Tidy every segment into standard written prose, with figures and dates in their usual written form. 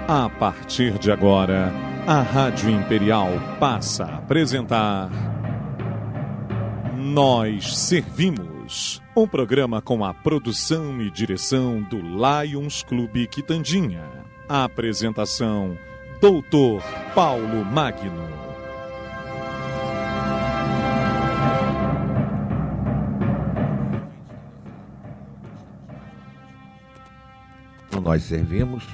A partir de agora, a Rádio Imperial passa a apresentar Nós Servimos, um programa com a produção e direção do Lions Clube Quitandinha. A apresentação, Doutor Paulo Magno. Nós servimos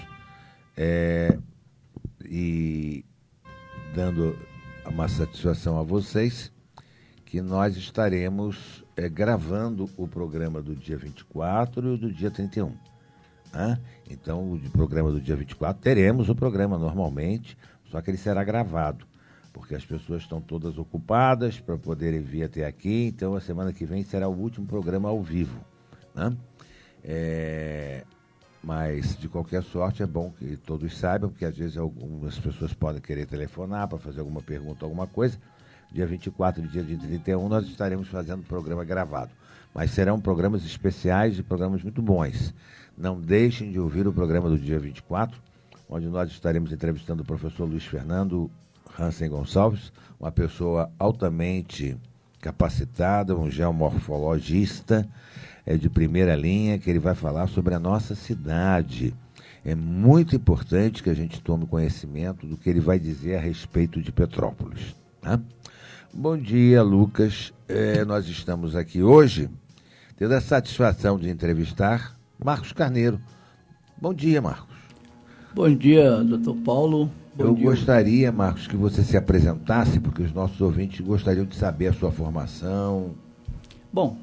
e dando uma satisfação a vocês que nós estaremos gravando o programa do dia 24 e do dia 31. Né? Então, o programa do dia 24, teremos o programa normalmente, só que ele será gravado, porque as pessoas estão todas ocupadas para poderem vir até aqui, então a semana que vem será o último programa ao vivo. Né? Mas, de qualquer sorte, é bom que todos saibam, porque às vezes algumas pessoas podem querer telefonar para fazer alguma pergunta, alguma coisa. Dia 24 e dia 31 nós estaremos fazendo programa gravado. Mas serão programas especiais e programas muito bons. Não deixem de ouvir o programa do dia 24, onde nós estaremos entrevistando o professor Luiz Fernando Hansen Gonçalves, uma pessoa altamente capacitada, um geomorfologista, de primeira linha, que ele vai falar sobre a nossa cidade. É muito importante que a gente tome conhecimento do que ele vai dizer a respeito de Petrópolis. Né? Bom dia, Lucas. Nós estamos aqui hoje tendo a satisfação de entrevistar Marcos Carneiro. Bom dia, Marcos. Bom dia, doutor Paulo. Eu gostaria, Marcos, que você se apresentasse, porque os nossos ouvintes gostariam de saber a sua formação. Bom,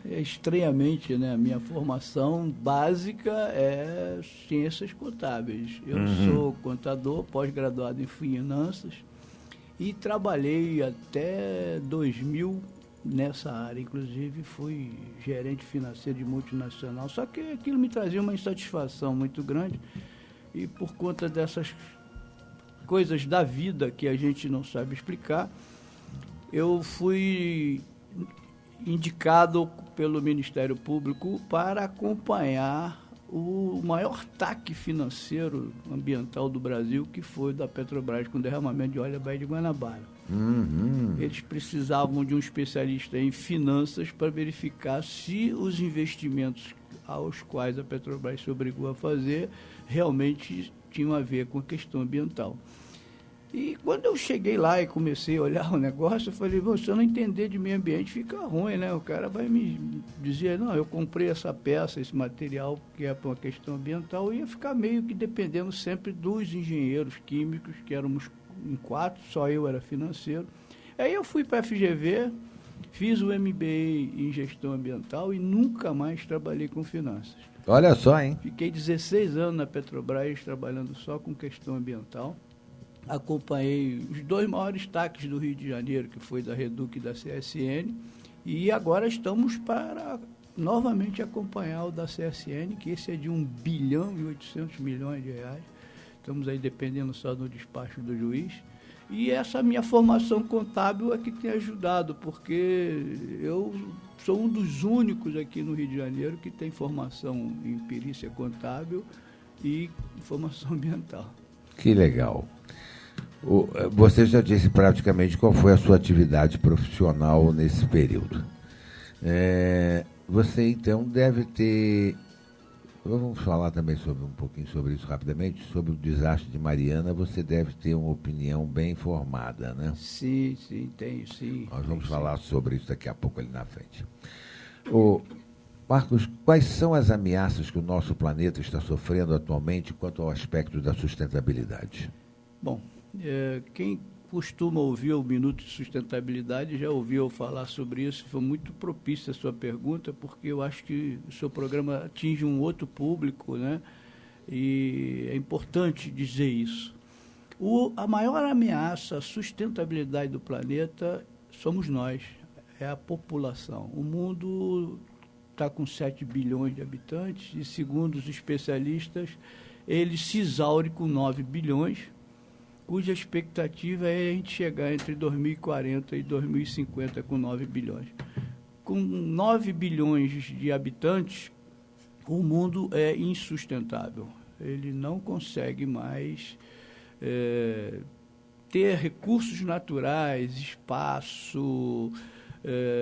estranhamente, né? A minha formação básica é ciências contábeis. Eu sou contador, pós-graduado em finanças e trabalhei até 2000 nessa área. Inclusive, fui gerente financeiro de multinacional. Só que aquilo me trazia uma insatisfação muito grande e por conta dessas coisas da vida que a gente não sabe explicar, eu fui indicado pelo Ministério Público para acompanhar o maior TAC financeiro ambiental do Brasil, que foi da Petrobras, com derramamento de óleo da Baía de Guanabara. Eles precisavam de um especialista em finanças para verificar se os investimentos aos quais a Petrobras se obrigou a fazer realmente tinham a ver com a questão ambiental. E quando eu cheguei lá e comecei a olhar o negócio, eu falei, se eu não entender de meio ambiente, fica ruim, né? O cara vai me dizer, não, eu comprei essa peça, esse material que é para uma questão ambiental, e ia ficar meio que dependendo sempre dos engenheiros químicos, que éramos em 4, só eu era financeiro. Aí eu fui para a FGV, fiz o MBA em gestão ambiental e nunca mais trabalhei com finanças. Olha só, hein? Fiquei 16 anos na Petrobras trabalhando só com questão ambiental. Acompanhei os 2 maiores TACs do Rio de Janeiro, que foi da Reduc e da CSN, e agora estamos para novamente acompanhar o da CSN, que esse é de 1 bilhão e 800 milhões de reais. Estamos aí dependendo só do despacho do juiz. E essa minha formação contábil é que tem ajudado, porque eu sou um dos únicos aqui no Rio de Janeiro que tem formação em perícia contábil e formação ambiental. Que legal. Você já disse praticamente qual foi a sua atividade profissional nesse período. Você, então, deve ter... Vamos falar também um pouquinho sobre isso rapidamente, sobre o desastre de Mariana. Você deve ter uma opinião bem formada, né? Sim, tenho, sim. Nós vamos falar sobre isso daqui a pouco ali na frente. Marcos, quais são as ameaças que o nosso planeta está sofrendo atualmente quanto ao aspecto da sustentabilidade? Bom, quem costuma ouvir o Minuto de Sustentabilidade já ouviu eu falar sobre isso. Foi muito propícia a sua pergunta, porque eu acho que o seu programa atinge um outro público, né? E é importante dizer isso. A maior ameaça à sustentabilidade do planeta somos nós, é a população. O mundo está com 7 bilhões de habitantes e, segundo os especialistas, ele se exaure com 9 bilhões, cuja expectativa é a gente chegar entre 2040 e 2050 com 9 bilhões. Com 9 bilhões de habitantes, o mundo é insustentável. ele não consegue mais ter recursos naturais, espaço,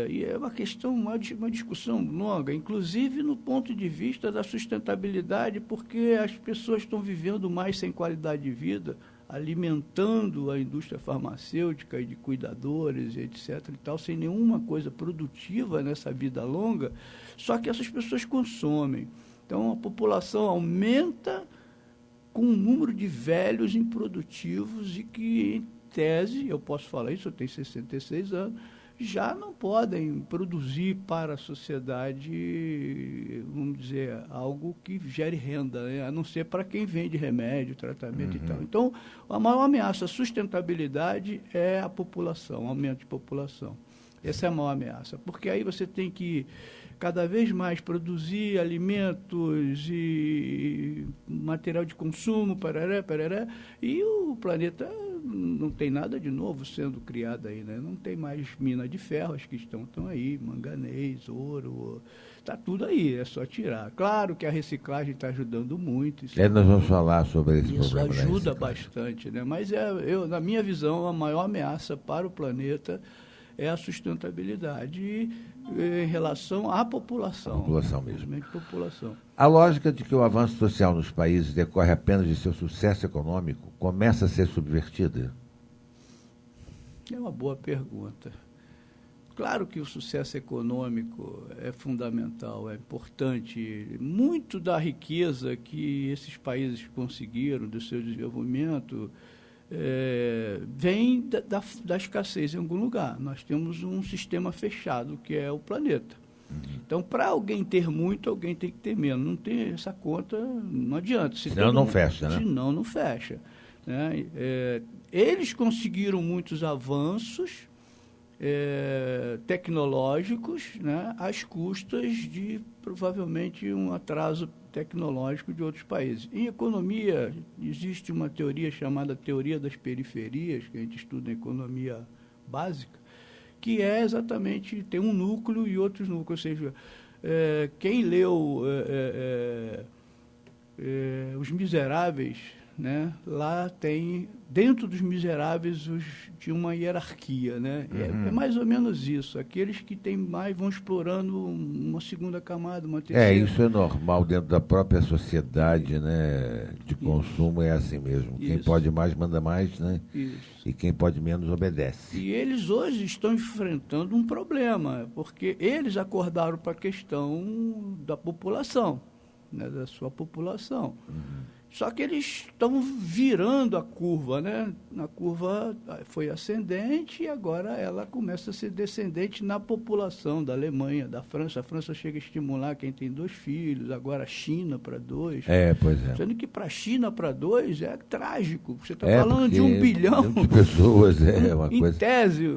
e é uma questão, uma discussão longa, inclusive no ponto de vista da sustentabilidade, porque as pessoas estão vivendo mais sem qualidade de vida, alimentando a indústria farmacêutica e de cuidadores, etc. e tal, sem nenhuma coisa produtiva nessa vida longa, só que essas pessoas consomem. Então, a população aumenta com um número de velhos improdutivos e que, em tese, eu posso falar isso, eu tenho 66 anos, já não podem produzir para a sociedade, vamos dizer, algo que gere renda, né? A não ser para quem vende remédio, tratamento e tal. Então, a maior ameaça à sustentabilidade é a população, o aumento de população. Essa é a maior ameaça, porque aí você tem que cada vez mais produzir alimentos e material de consumo, parará, e o planeta não tem nada de novo sendo criado aí, né? Não tem mais mina de ferro, as que estão aí, manganês, ouro, está tudo aí, é só tirar. Claro que a reciclagem está ajudando muito. Nós vamos falar sobre esse problema. Isso ajuda bastante, né? Mas na minha visão, a maior ameaça para o planeta é a sustentabilidade em relação à população. A população mesmo. População. A lógica de que o avanço social nos países decorre apenas de seu sucesso econômico começa a ser subvertida? É uma boa pergunta. Claro que o sucesso econômico é fundamental, é importante. Muito da riqueza que esses países conseguiram, do seu desenvolvimento, vem da escassez em algum lugar. Nós temos um sistema fechado, que é o planeta. Então, para alguém ter muito, alguém tem que ter menos. Não tem essa conta, não adianta. Senão não fecha, né? Senão não fecha. Né? Eles conseguiram muitos avanços tecnológicos, né, às custas de, provavelmente, um atraso tecnológico de outros países. Em economia, existe uma teoria chamada teoria das periferias, que a gente estuda em economia básica, que é exatamente, tem um núcleo e outros núcleos, ou seja, quem leu Os Miseráveis, né, lá tem, dentro dos miseráveis, tinha uma hierarquia, né? É mais ou menos isso. Aqueles que têm mais vão explorando uma segunda camada, uma terceira. Isso é normal dentro da própria sociedade, né, de consumo, é assim mesmo. Quem pode mais, manda mais, né? E quem pode menos, obedece. E eles hoje estão enfrentando um problema, porque eles acordaram para a questão da população, né, da sua população. Só que eles estão virando a curva, né? A curva foi ascendente e agora ela começa a ser descendente na população da Alemanha, da França. A França chega a estimular quem tem 2 filhos, agora a China para 2. Pois é. Sendo que para a China para 2 é trágico. Você está falando de 1 bilhão. De pessoas, uma em coisa. Em tese,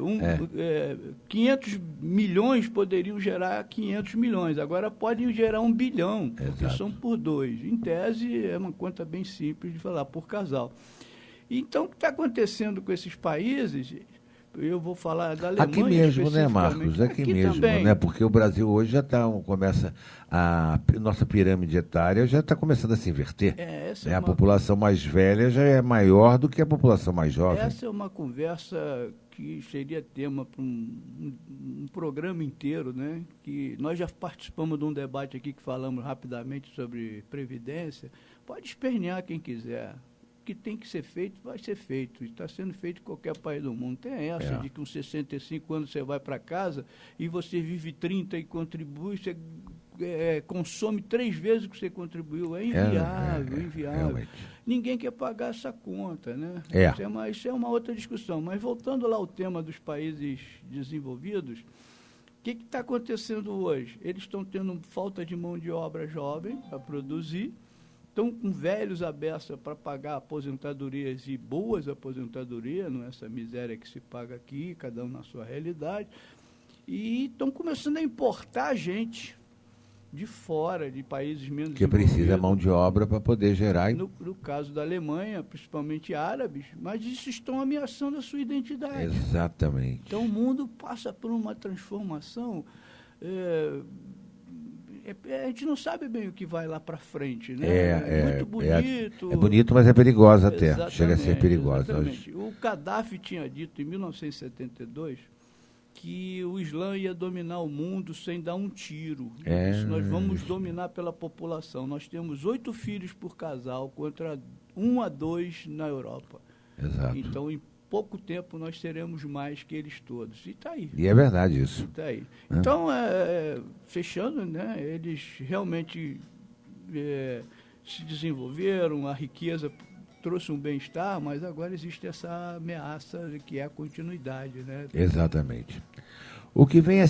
500 milhões poderiam gerar 500 milhões. Agora podem gerar 1 bilhão, porque são por 2. Em tese, é uma conta bem simples de falar, por casal. Então, o que está acontecendo com esses países, eu vou falar da Alemanha. Aqui mesmo, né, Marcos? Aqui mesmo, também, né? Porque o Brasil hoje já começa, a nossa pirâmide etária já está começando a se inverter. A população mais velha já é maior do que a população mais jovem. Essa é uma conversa que seria tema para um programa inteiro, né? Que nós já participamos de um debate aqui que falamos rapidamente sobre previdência. Pode espernear quem quiser. O que tem que ser feito, vai ser feito. Está sendo feito em qualquer país do mundo. Tem essa de que com 65 anos você vai para casa e você vive 30 e contribui, você consome 3 vezes o que você contribuiu. É inviável, inviável. Realmente. Ninguém quer pagar essa conta, né? Isso é uma outra discussão. Mas voltando lá ao tema dos países desenvolvidos, o que está acontecendo hoje? Eles estão tendo falta de mão de obra jovem para produzir, estão com velhos à beça para pagar aposentadorias e boas aposentadorias, não é essa miséria que se paga aqui, cada um na sua realidade, e estão começando a importar gente de fora, de países menos que precisa mão de obra para poder gerar. No caso da Alemanha, principalmente árabes, mas isso estão ameaçando a sua identidade. Exatamente. Então o mundo passa por uma transformação a gente não sabe bem o que vai lá para frente, né? Muito bonito. É bonito, mas é perigosa até. Chega a ser perigosa. Exatamente. O Gaddafi tinha dito em 1972 que o Islã ia dominar o mundo sem dar um tiro. Nós vamos dominar pela população. Nós temos 8 filhos por casal contra 1 a 2 na Europa. Exato. Então, em pouco tempo, nós seremos mais que eles todos. E está aí. E é verdade isso. Tá aí. Então, fechando, né, eles realmente se desenvolveram, a riqueza trouxe um bem-estar, mas agora existe essa ameaça que é a continuidade, né? Exatamente. O que vem a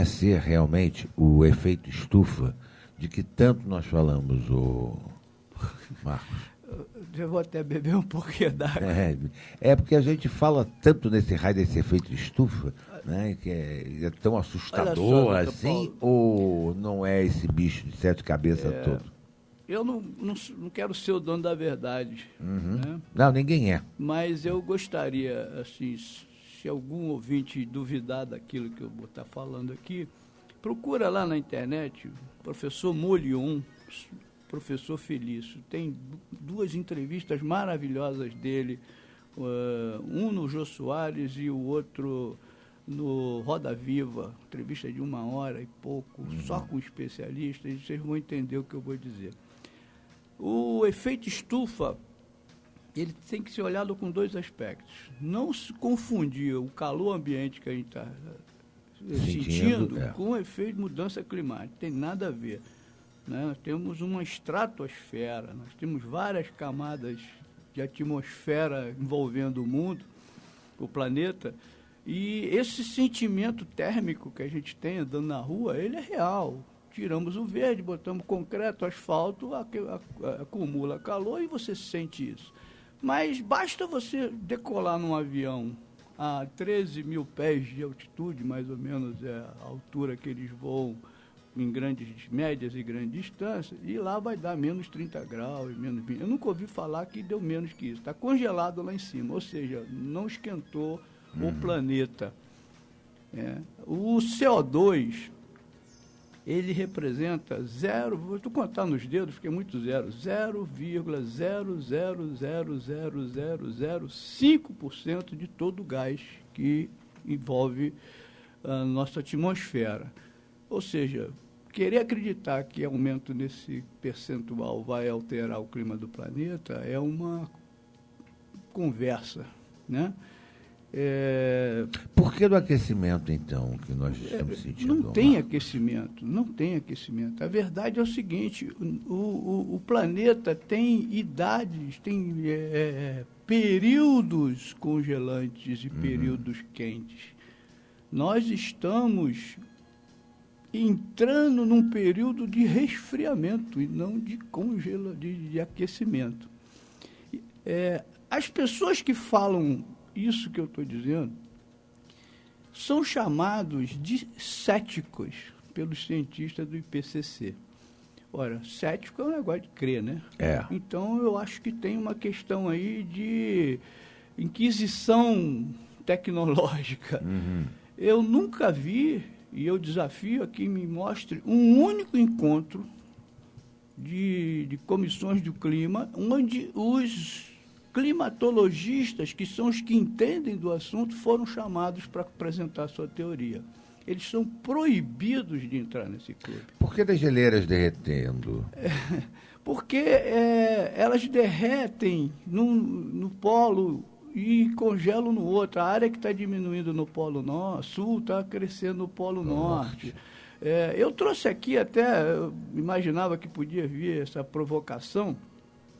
ser realmente o efeito estufa de que tanto nós falamos, Marcos. Eu vou até beber um pouquinho d'água. É porque a gente fala tanto nesse raio desse efeito estufa, né, que é tão assustador só, assim, ou não é esse bicho de 7 cabeças todo? Eu não quero ser o dono da verdade. Né? Não, ninguém é. Mas eu gostaria, assim, se algum ouvinte duvidar daquilo que eu vou estar falando aqui, procura lá na internet, professor Molion, professor Felício. Tem 2 entrevistas maravilhosas dele, um no Jô Soares e o outro no Roda Viva, entrevista de 1 hora e pouco, só com especialistas, e vocês vão entender o que eu vou dizer. O efeito estufa, ele tem que ser olhado com 2 aspectos. Não se confundir o calor ambiente que a gente está sentindo com o efeito de mudança climática. Tem nada a ver. Né? Nós temos uma estratosfera, nós temos várias camadas de atmosfera envolvendo o mundo, o planeta, e esse sentimento térmico que a gente tem andando na rua, ele é real. Tiramos o verde, botamos concreto, asfalto, acumula calor e você sente isso. Mas basta você decolar num avião a 13 mil pés de altitude, mais ou menos é a altura que eles voam em médias e grandes distâncias, e lá vai dar menos 30 graus, menos 20. Eu nunca ouvi falar que deu menos que isso. Está congelado lá em cima, ou seja, não esquentou o planeta. O CO2, ele representa vou contar nos dedos, porque é muito 0,0000005% de todo o gás que envolve a nossa atmosfera. Ou seja, querer acreditar que aumento nesse percentual vai alterar o clima do planeta é uma conversa, né? Por que do aquecimento, então, que nós estamos sentindo? Não tem aquecimento. A verdade é o seguinte, o planeta tem idades, tem períodos congelantes e períodos quentes. Nós estamos entrando num período de resfriamento e não de aquecimento. As pessoas que falam isso que eu estou dizendo são chamados de céticos pelos cientistas do IPCC. Ora, cético é um negócio de crer, né? Então, eu acho que tem uma questão aí de inquisição tecnológica. Eu nunca vi, e eu desafio a que me mostre, um único encontro de comissões do clima onde os climatologistas, que são os que entendem do assunto, foram chamados para apresentar sua teoria. Eles são proibidos de entrar nesse clube. Por que das geleiras derretendo? Porque elas derretem no polo e congelam no outro. A área que está diminuindo no polo sul está crescendo no polo norte. Eu trouxe aqui até, eu imaginava que podia vir essa provocação,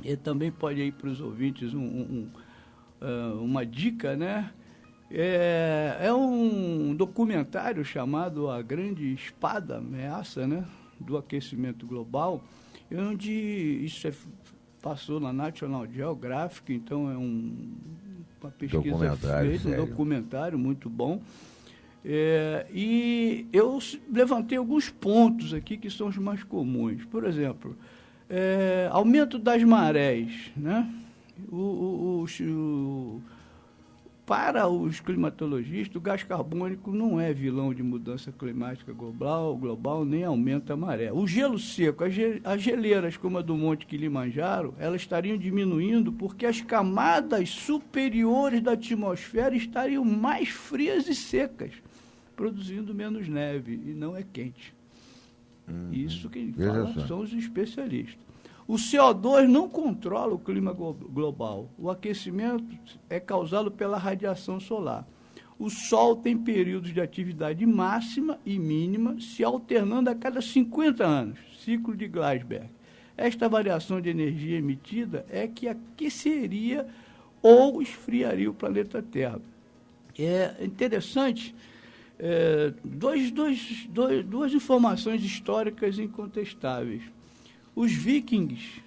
e também pode ir para os ouvintes uma dica, né? É um documentário chamado A Grande Espada, Ameaça, né, do Aquecimento Global, onde isso passou na National Geographic, então é uma pesquisa feita, um documentário muito bom. E eu levantei alguns pontos aqui que são os mais comuns. Por exemplo, aumento das marés, né? O para os climatologistas, o gás carbônico não é vilão de mudança climática global nem aumenta a maré. O gelo seco, as geleiras como a do Monte Kilimanjaro, elas estariam diminuindo porque as camadas superiores da atmosfera estariam mais frias e secas, produzindo menos neve, e não é quente. Isso que falam são os especialistas. O CO2 não controla o clima global. O aquecimento é causado pela radiação solar. O Sol tem períodos de atividade máxima e mínima, se alternando a cada 50 anos, ciclo de Glasberg. Esta variação de energia emitida é que aqueceria ou esfriaria o planeta Terra. É interessante, duas informações históricas incontestáveis. Os vikings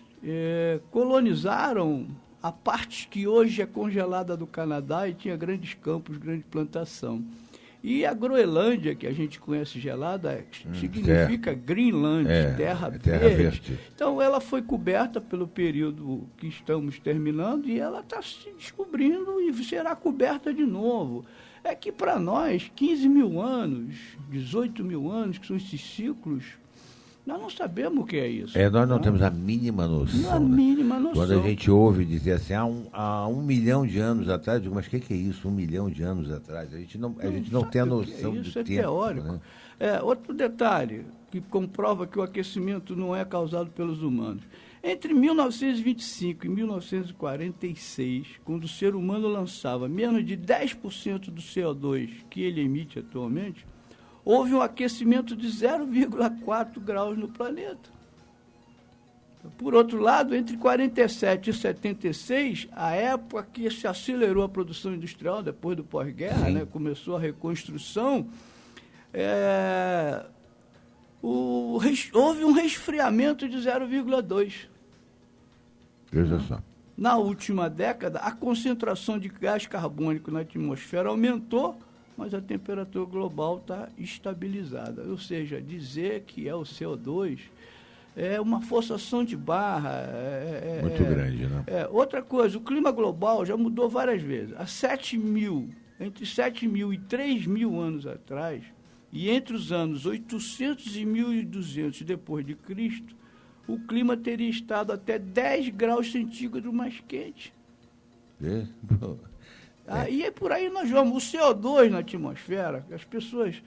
colonizaram a parte que hoje é congelada do Canadá e tinha grandes campos, grande plantação. E a Groenlândia, que a gente conhece gelada, significa Greenland, terra verde. Então, ela foi coberta pelo período que estamos terminando e ela está se descobrindo e será coberta de novo. É que, para nós, 15 mil anos, 18 mil anos, que são esses ciclos, nós não sabemos o que é isso. Nós não temos a mínima noção. A mínima noção. Quando a gente ouve dizer assim, há 1 milhão de anos atrás, eu digo, mas o que é isso, 1 milhão de anos atrás? A gente não tem a noção do tempo. Isso é teórico. Né? Outro detalhe que comprova que o aquecimento não é causado pelos humanos. Entre 1925 e 1946, quando o ser humano lançava menos de 10% do CO2 que ele emite atualmente, houve um aquecimento de 0,4 graus no planeta. Por outro lado, entre 47 e 76, a época que se acelerou a produção industrial, depois do pós-guerra, né, começou a reconstrução, houve um resfriamento de 0,2. Veja só. Na última década, a concentração de gás carbônico na atmosfera aumentou, mas a temperatura global está estabilizada. Ou seja, dizer que é o CO2 é uma forçação de barra. Muito grande, né? Outra coisa, o clima global já mudou várias vezes. Entre 7 mil e 3 mil anos atrás, e entre os anos 800 e 1200 depois de Cristo, o clima teria estado até 10 graus centígrados mais quente. E por aí nós vamos. O CO2 na atmosfera, as pessoas,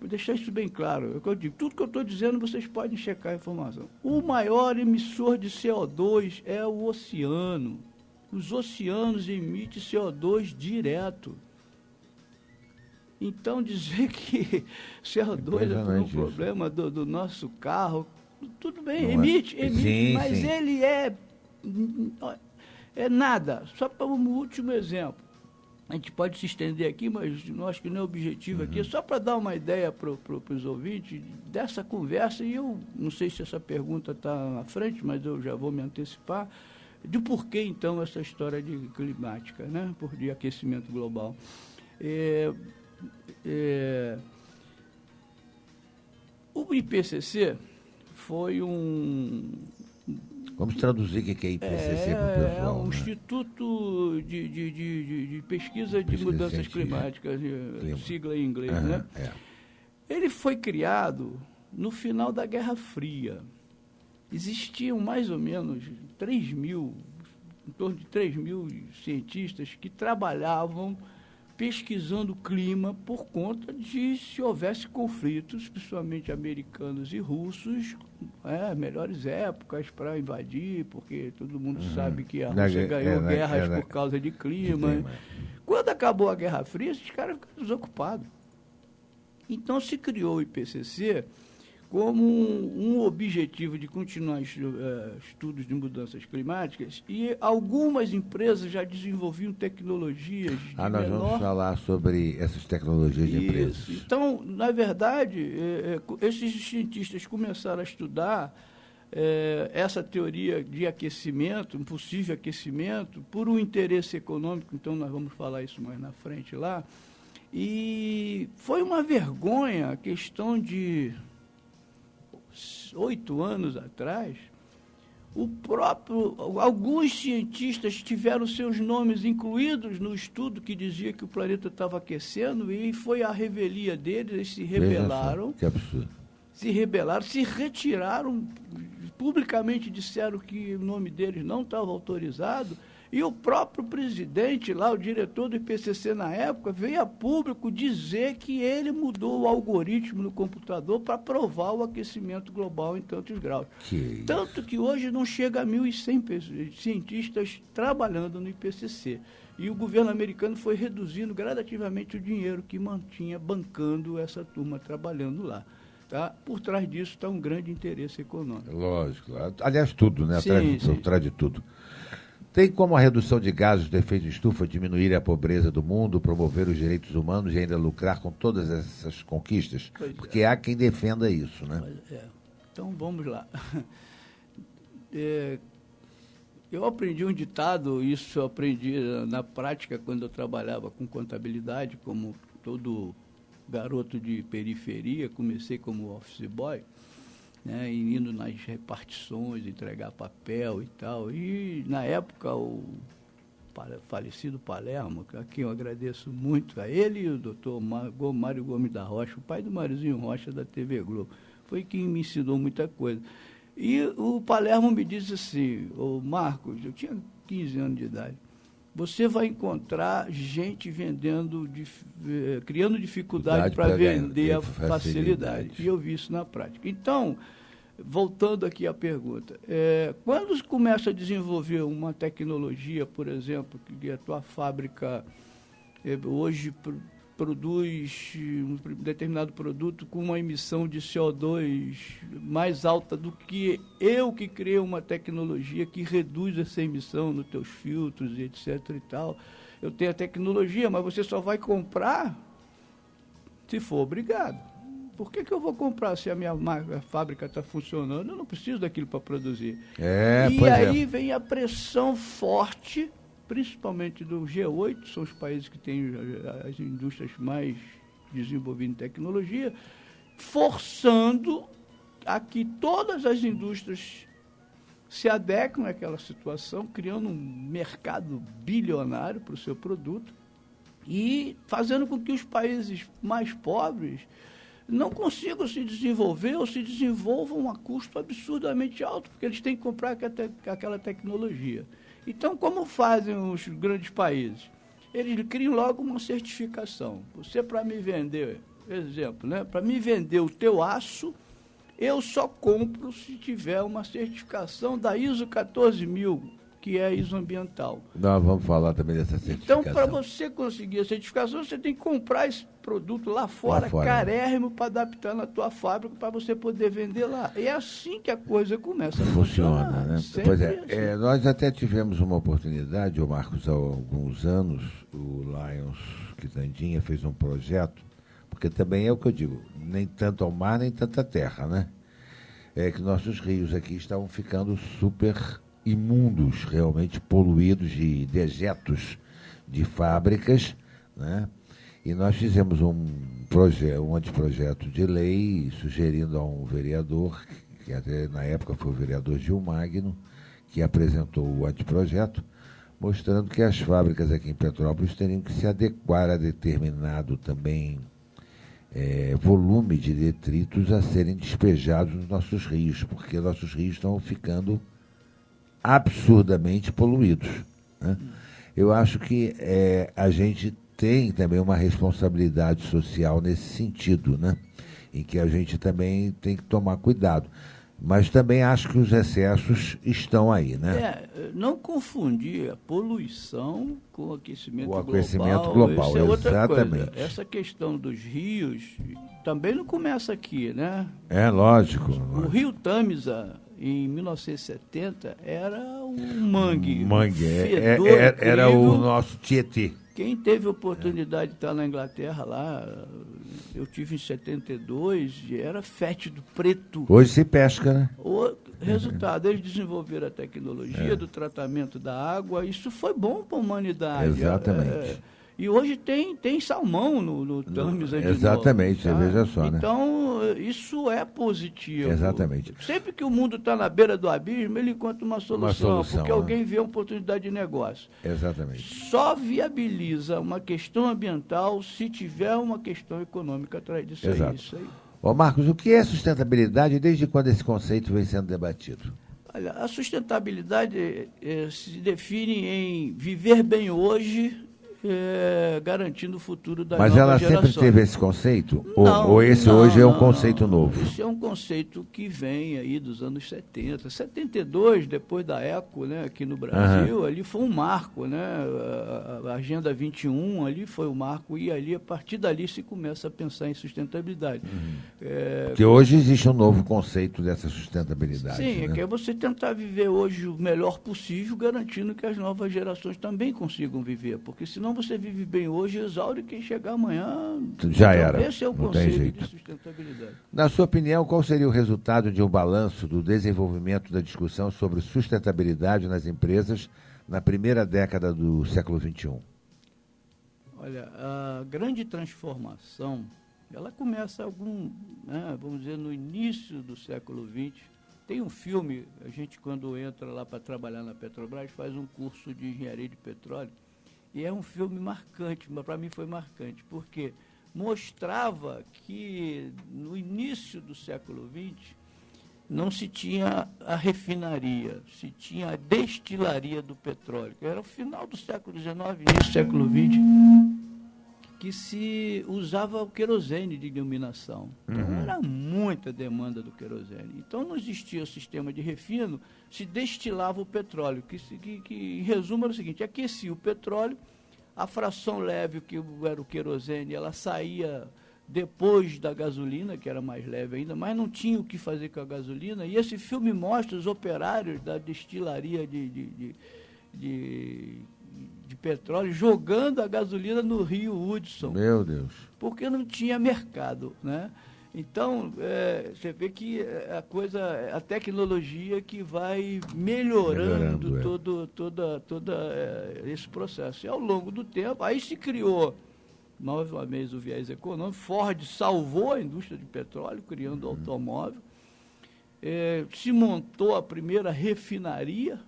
vou deixar isso bem claro, eu digo, tudo que eu estou dizendo vocês podem checar a informação. O maior emissor de CO2 é o oceano. Os oceanos emitem CO2 direto. Então dizer que CO2 é um problema do nosso carro, tudo bem, emite, mas sim. Ele é nada. Só para um último exemplo. A gente pode se estender aqui, mas acho que não é objetivo aqui, só para dar uma ideia para os ouvintes dessa conversa, e eu não sei se essa pergunta está na frente, mas eu já vou me antecipar, de por que, então, essa história de climática, né, de aquecimento global. O IPCC foi Vamos traduzir o que é IPCC para o pessoal. É um Instituto de Pesquisa de Mudanças Climáticas, sigla em inglês, né? Ele foi criado no final da Guerra Fria. Existiam mais ou menos em torno de 3 mil cientistas que trabalhavam pesquisando o clima por conta de se houvesse conflitos, principalmente americanos e russos, melhores épocas para invadir, porque todo mundo sabe que a Rússia ganhou guerras por causa de clima. Quando acabou a Guerra Fria, esses caras ficaram desocupados. Então se criou o IPCC como um objetivo de continuar estudos de mudanças climáticas, e algumas empresas já desenvolviam tecnologias de nós vamos falar sobre essas tecnologias de empresas. Então, na verdade, esses cientistas começaram a estudar essa teoria de aquecimento, um possível aquecimento, por um interesse econômico, então nós vamos falar isso mais na frente lá, e foi uma vergonha a questão de 8 anos atrás, Alguns cientistas tiveram seus nomes incluídos no estudo que dizia que o planeta estava aquecendo, e foi a revelia deles, eles se rebelaram. Que absurdo. Se rebelaram, se retiraram, publicamente disseram que o nome deles não estava autorizado, e o próprio presidente lá, o diretor do IPCC na época, veio a público dizer que ele mudou o algoritmo no computador para provar o aquecimento global em tantos graus. Tanto que hoje não chega a 1.100 cientistas trabalhando no IPCC. E o governo americano foi reduzindo gradativamente o dinheiro que mantinha bancando essa turma trabalhando lá. Tá? Por trás disso está um grande interesse econômico. Lógico. Aliás, tudo, né? Sim. Atrás de tudo. Tem como a redução de gases de efeito de estufa diminuir a pobreza do mundo, promover os direitos humanos e ainda lucrar com todas essas conquistas? Porque há quem defenda isso, né? Então, vamos lá. Eu aprendi um ditado, isso eu aprendi na prática quando eu trabalhava com contabilidade, como todo garoto de periferia, comecei como office boy, né, indo nas repartições, entregar papel e tal. E, na época, o falecido Palermo, a quem eu agradeço muito, a ele e o doutor Mário Gomes da Rocha, o pai do Mariozinho Rocha da TV Globo, foi quem me ensinou muita coisa. E o Palermo me disse assim: ô Marcos, eu tinha 15 anos de idade, você vai encontrar gente criando dificuldade para vender a facilidade. E eu vi isso na prática. Então, voltando aqui à pergunta, quando começa a desenvolver uma tecnologia, por exemplo, que a tua fábrica hoje produz um determinado produto com uma emissão de CO2 mais alta do que eu que criei uma tecnologia que reduz essa emissão nos teus filtros e etc e tal. Eu tenho a tecnologia, mas você só vai comprar se for obrigado. Por que eu vou comprar se a minha fábrica está funcionando? Eu não preciso daquilo para produzir. E aí vem a pressão forte, principalmente do G8, são os países que têm as indústrias mais desenvolvidas em tecnologia, forçando a que todas as indústrias se adequem àquela situação, criando um mercado bilionário para o seu produto e fazendo com que os países mais pobres não consigam se desenvolver ou se desenvolvam a custo absurdamente alto, porque eles têm que comprar aquela tecnologia. Então, como fazem os grandes países? Eles criam logo uma certificação. Você, para me vender, exemplo, né? Para me vender o teu aço, eu só compro se tiver uma certificação da ISO 14000, que é a ISO ambiental. Nós vamos falar também dessa certificação. Então, para você conseguir a certificação, você tem que comprar esse produto lá fora. Carérrimo, para adaptar na tua fábrica, para você poder vender lá. E é assim que a coisa começa a funcionar. Né? Pois é, nós até tivemos uma oportunidade, o Marcos, há alguns anos, o Lions Quitandinha fez um projeto, porque também é o que eu digo, nem tanto ao mar, nem tanta terra, né? É que nossos rios aqui estavam ficando super imundos, realmente poluídos de dejetos de fábricas, né? E nós fizemos um anteprojeto de lei sugerindo a um vereador, que até na época foi o vereador Gil Magno, que apresentou o anteprojeto, mostrando que as fábricas aqui em Petrópolis teriam que se adequar a determinado também volume de detritos a serem despejados nos nossos rios, porque nossos rios estão ficando absurdamente poluídos, né? Eu acho que a gente tem também uma responsabilidade social nesse sentido, né? Em que a gente também tem que tomar cuidado. Mas também acho que os excessos estão aí, né? Não confundir a poluição com o aquecimento global. O aquecimento global, isso é outra exatamente. Coisa. Essa questão dos rios também não começa aqui, né? É, lógico. O rio Tâmisa, em 1970, era um mangue. Era o nosso Tietê. Quem teve a oportunidade de estar na Inglaterra lá, eu tive em 72, era fétido, preto. Hoje se pesca, né? O resultado, eles desenvolveram a tecnologia do tratamento da água, isso foi bom para a humanidade. Exatamente. E hoje tem salmão no Tâmisa de Novo. Exatamente, você veja só, né? Então, isso é positivo. Exatamente. Sempre que o mundo está na beira do abismo, ele encontra uma solução, porque alguém vê uma oportunidade de negócio. Exatamente. Só viabiliza uma questão ambiental se tiver uma questão econômica atrás disso. Exato. Isso aí. Ô Marcos, o que é sustentabilidade e desde quando esse conceito vem sendo debatido? Olha, a sustentabilidade se define em viver bem hoje, garantindo o futuro das novas gerações. Mas ela sempre teve esse conceito? Não, ou esse hoje é um conceito novo? Esse é um conceito que vem aí dos anos 70. 72, depois da ECO, né, aqui no Brasil, ali foi um marco, né? A Agenda 21 ali foi o marco, e ali, a partir dali se começa a pensar em sustentabilidade. Porque hoje existe um novo conceito dessa sustentabilidade. Sim, né? que é você tentar viver hoje o melhor possível, garantindo que as novas gerações também consigam viver, porque senão você vive bem hoje, exaure quem chegar amanhã. Já era. Esse é o Não tem conceito jeito. de sustentabilidade. Na sua opinião, qual seria o resultado de um balanço do desenvolvimento da discussão sobre sustentabilidade nas empresas na primeira década do século XXI? Olha, a grande transformação, ela começa vamos dizer, no início do século XX. Tem um filme, a gente quando entra lá para trabalhar na Petrobras, faz um curso de engenharia de petróleo, e é um filme marcante, mas para mim foi marcante, porque mostrava que no início do século XX não se tinha a refinaria, se tinha a destilaria do petróleo, que era o final do século XIX, início do século XX, que se usava o querosene de iluminação. Então, era muita demanda do querosene. Então, não existia o sistema de refino, se destilava o petróleo, que em resumo era o seguinte: aquecia o petróleo, a fração leve, que era o querosene, ela saía depois da gasolina, que era mais leve ainda, mas não tinha o que fazer com a gasolina. E esse filme mostra os operários da destilaria de petróleo jogando a gasolina no rio Hudson. Meu Deus. Porque não tinha mercado, né? Então, você vê que a tecnologia que vai melhorando todo esse processo. E ao longo do tempo, aí se criou, mais uma vez, o viés econômico. Ford salvou a indústria de petróleo, criando o automóvel. Se montou a primeira refinaria,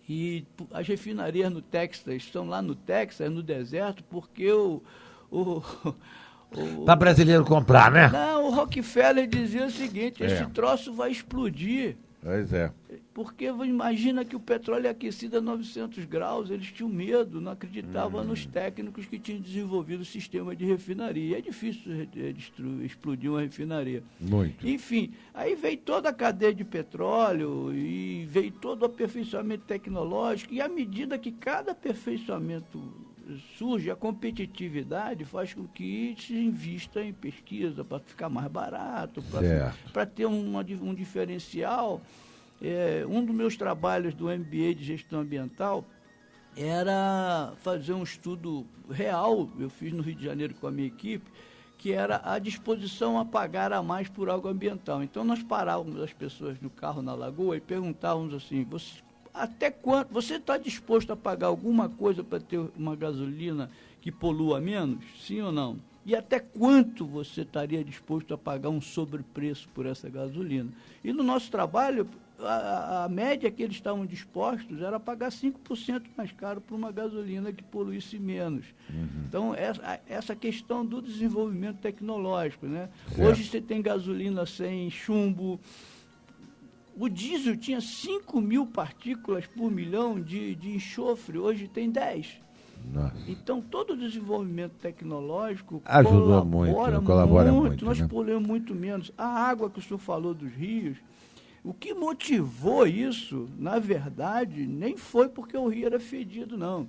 e as refinarias no Texas estão lá no Texas, no deserto, porque para brasileiro comprar, né? Não, o Rockefeller dizia o seguinte: esse troço vai explodir. Pois é. Porque imagina que o petróleo é aquecido a 900 graus, eles tinham medo, não acreditavam nos técnicos que tinham desenvolvido o sistema de refinaria. E é difícil explodir uma refinaria. Muito. Enfim, aí veio toda a cadeia de petróleo e veio todo o aperfeiçoamento tecnológico, e à medida que cada aperfeiçoamento surge, a competitividade faz com que se invista em pesquisa para ficar mais barato, para ter um diferencial. Um dos meus trabalhos do MBA de gestão ambiental era fazer um estudo real, eu fiz no Rio de Janeiro com a minha equipe, que era a disposição a pagar a mais por água ambiental. Então nós parávamos as pessoas no carro na lagoa e perguntávamos assim: até quanto você está disposto a pagar alguma coisa para ter uma gasolina que polua menos? Sim ou não? E até quanto você estaria disposto a pagar um sobrepreço por essa gasolina? E no nosso trabalho, a média que eles estavam dispostos era pagar 5% mais caro por uma gasolina que poluísse menos. Então, essa questão do desenvolvimento tecnológico, né? Hoje você tem gasolina sem chumbo. O diesel tinha 5.000 partículas por milhão de enxofre, hoje tem 10. Nossa. Então, todo o desenvolvimento tecnológico colabora muito. Nós poluímos muito menos. A água que o senhor falou dos rios, o que motivou isso, na verdade, nem foi porque o rio era fedido, não.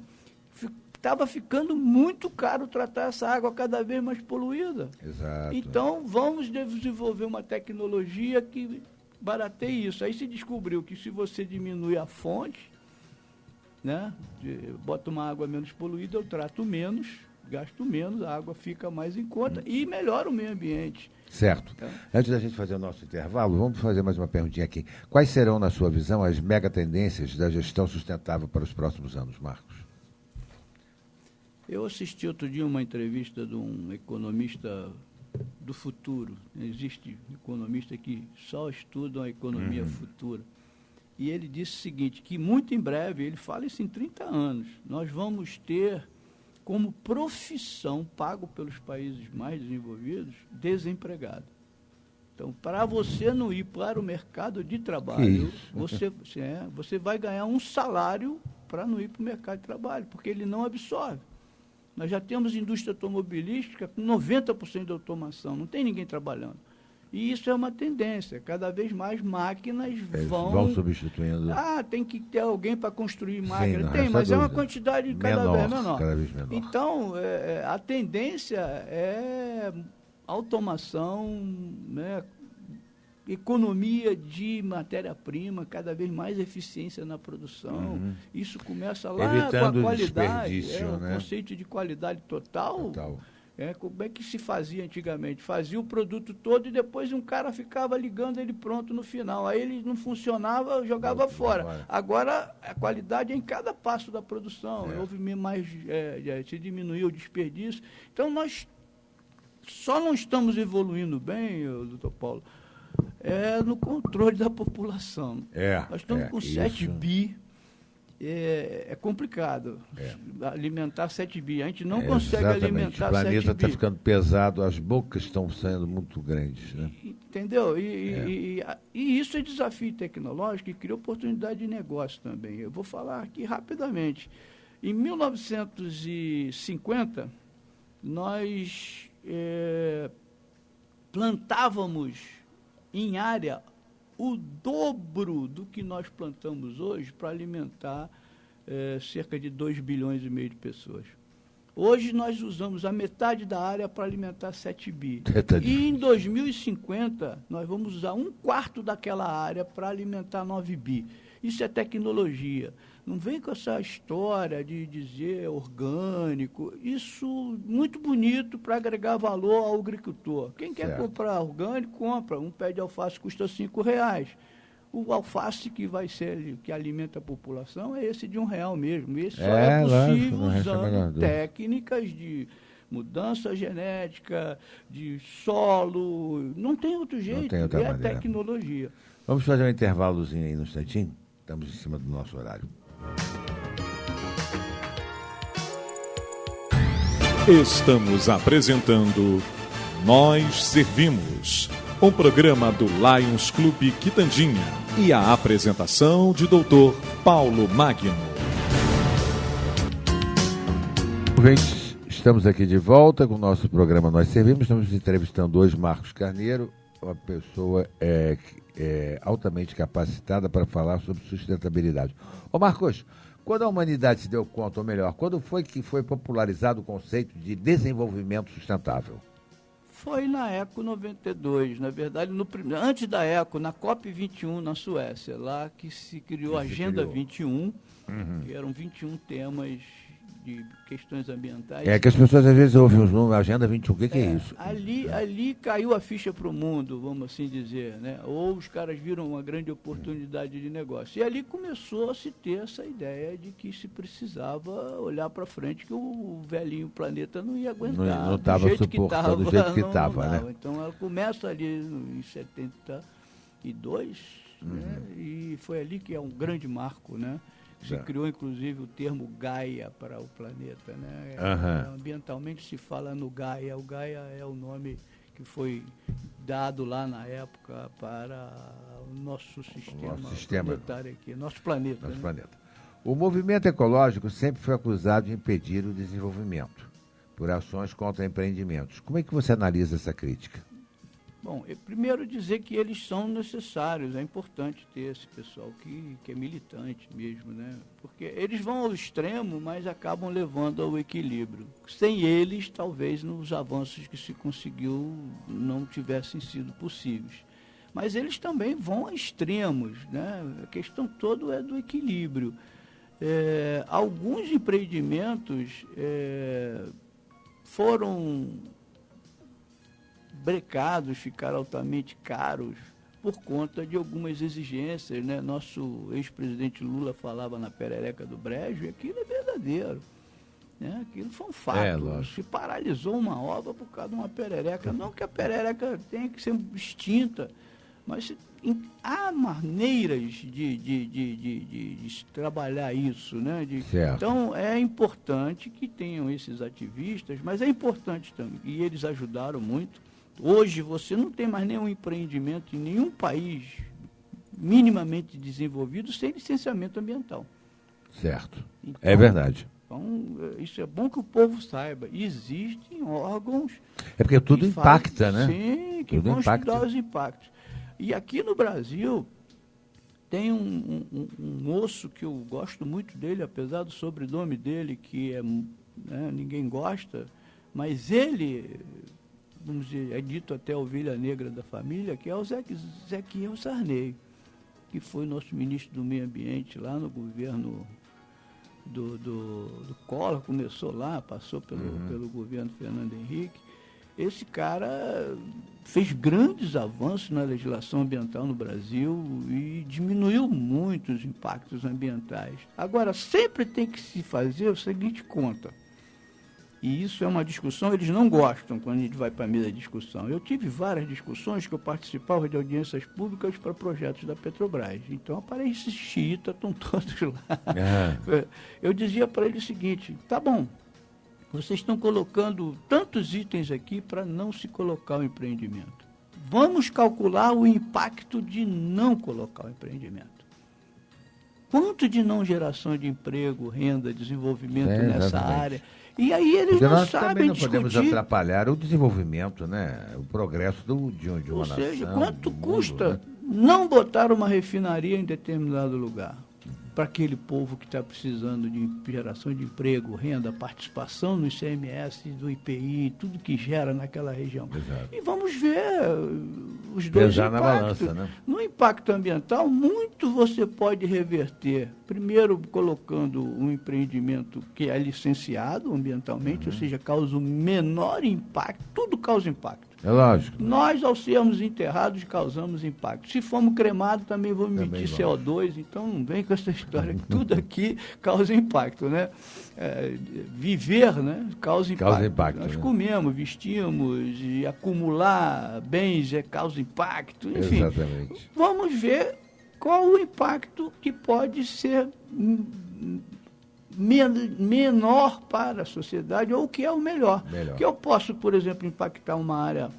Estava ficando muito caro tratar essa água cada vez mais poluída. Exato. Então, vamos desenvolver uma tecnologia que barateie isso. Aí se descobriu que se você diminui a fonte, né, bota uma água menos poluída, eu trato menos, gasto menos, a água fica mais em conta e melhora o meio ambiente. Certo. Antes da gente fazer o nosso intervalo, vamos fazer mais uma perguntinha aqui. Quais serão, na sua visão, as mega tendências da gestão sustentável para os próximos anos, Marcos? Eu assisti outro dia uma entrevista de um economista do futuro. Existe economista que só estudam a economia futura. E ele disse o seguinte, que muito em breve, ele fala isso em 30 anos, nós vamos ter como profissão, pago pelos países mais desenvolvidos, desempregado. Então, para você não ir para o mercado de trabalho, você vai ganhar um salário para não ir para o mercado de trabalho, porque ele não absorve. Nós já temos indústria automobilística com 90% de automação, não tem ninguém trabalhando. E isso é uma tendência, cada vez mais máquinas vão substituindo. Tem que ter alguém para construir máquina. Sim, tem, mas é uma quantidade cada vez menor. Cada vez menor. Então, a tendência é automação, né, economia de matéria-prima, cada vez mais eficiência na produção. Isso começa lá evitando com a qualidade. O conceito de qualidade total. Como é que se fazia antigamente? Fazia o produto todo e depois um cara ficava ligando ele pronto no final. Aí ele não funcionava, jogava fora. Agora, a qualidade é em cada passo da produção. Houve mais, se diminuiu o desperdício. Então, nós só não estamos evoluindo bem, doutor Paulo, no controle da população. Nós estamos com 7 bi. É complicado alimentar 7 bi. A gente não consegue alimentar 7 bi. O planeta está ficando pesado, as bocas estão sendo muito grandes. Né? Entendeu? E isso é desafio tecnológico e cria oportunidade de negócio também. Eu vou falar aqui rapidamente. Em 1950, nós plantávamos em área o dobro do que nós plantamos hoje para alimentar cerca de 2,5 bilhões de pessoas. Hoje nós usamos a metade da área para alimentar 7 bi. E em 2050 nós vamos usar 1/4 daquela área para alimentar 9 bi. Isso é tecnologia. Não vem com essa história de dizer orgânico. Isso muito bonito para agregar valor ao agricultor. Quem quer comprar orgânico, compra. Um pé de alface custa R$5. O alface que alimenta a população é esse de R$1 mesmo. Esse só é possível usando técnicas de mudança genética, de solo. Não tem outro jeito. É a tecnologia. Vamos fazer um intervalozinho aí no instantinho? Estamos em cima do nosso horário. Estamos apresentando Nós Servimos, um programa do Lions Clube Quitandinha e a apresentação de Dr. Paulo Magno. Estamos aqui de volta com o nosso programa Nós Servimos. Estamos entrevistando hoje Marcos Carneiro, uma pessoa altamente capacitada para falar sobre sustentabilidade. Ô Marcos, quando a humanidade se deu conta, ou melhor, quando foi que foi popularizado o conceito de desenvolvimento sustentável? Foi na ECO 92, na verdade, antes da ECO, na COP21 na Suécia, lá que se criou a Agenda 21, que eram 21 temas de questões ambientais. Que as pessoas às vezes ouvem os números, Agenda 21, o que é isso? Ali caiu a ficha para o mundo, vamos assim dizer, né? Ou os caras viram uma grande oportunidade de negócio. E ali começou a se ter essa ideia de que se precisava olhar para frente, que o velhinho planeta não ia aguentar. Não estava suportando do jeito que estava, né? Então ela começa ali em 72, né? E foi ali que é um grande marco, né? Se criou, inclusive, o termo Gaia para o planeta, né? Ambientalmente se fala no Gaia. O Gaia é o nome que foi dado lá na época para o nosso sistema planetário aqui, nosso planeta. O movimento ecológico sempre foi acusado de impedir o desenvolvimento por ações contra empreendimentos. Como é que você analisa essa crítica? Bom, primeiro dizer que eles são necessários, é importante ter esse pessoal que é militante mesmo, né? Porque eles vão ao extremo, mas acabam levando ao equilíbrio. Sem eles, talvez os avanços que se conseguiu não tivessem sido possíveis. Mas eles também vão a extremos, né? A questão toda é do equilíbrio. Alguns empreendimentos foram brecados, ficaram altamente caros por conta de algumas exigências, né? Nosso ex-presidente Lula falava na perereca do brejo e aquilo é verdadeiro. Né? Aquilo foi um fato. Se paralisou uma obra por causa de uma perereca. Não que a perereca tenha que ser extinta, mas há maneiras de trabalhar isso. Né? Então, é importante que tenham esses ativistas, mas é importante também, e eles ajudaram muito. Hoje, você não tem mais nenhum empreendimento em nenhum país minimamente desenvolvido sem licenciamento ambiental. Certo. Então, é verdade. Então, isso é bom que o povo saiba. Existem órgãos... É porque tudo impacta, né? Sim, que vão estudar os impactos. E aqui no Brasil, tem um moço que eu gosto muito dele, apesar do sobrenome dele, que ninguém gosta, mas ele, vamos dizer, é dito até a ovelha negra da família, que é o Zequiel Sarney, que foi nosso ministro do Meio Ambiente lá no governo do Collor, começou lá, passou pelo governo Fernando Henrique. Esse cara fez grandes avanços na legislação ambiental no Brasil e diminuiu muito os impactos ambientais. Agora, sempre tem que se fazer a seguinte conta. E isso é uma discussão, eles não gostam quando a gente vai para a mesa de discussão. Eu tive várias discussões que eu participava de audiências públicas para projetos da Petrobras. Então, aparelhos xiitas estão todos lá. Eu dizia para eles o seguinte, tá bom, vocês estão colocando tantos itens aqui para não se colocar o empreendimento. Vamos calcular o impacto de não colocar o empreendimento. Quanto de não geração de emprego, renda, desenvolvimento nessa área... E aí eles não sabem discutir. Nós também não podemos atrapalhar o desenvolvimento, né? O progresso de uma nação. Ou seja, quanto custa não botar uma refinaria em determinado lugar? Para aquele povo que está precisando de geração de emprego, renda, participação no ICMS, do IPI, tudo que gera naquela região. Exato. E vamos ver os dois pesar impactos. Na balança, né? No impacto ambiental, muito você pode reverter. Primeiro, colocando um empreendimento que é licenciado ambientalmente, ou seja, causa o menor impacto, tudo causa impacto. É lógico. Nós, ao sermos enterrados, causamos impacto. Se formos cremados, também vamos emitir CO2, então não vem com essa história que tudo aqui causa impacto, né? Viver, né, causa impacto. Nós comemos, vestimos, e acumular bens causa impacto, enfim. Exatamente. Vamos ver qual o impacto que pode ser menor para a sociedade, ou o que é o melhor. Que eu posso, por exemplo, impactar uma área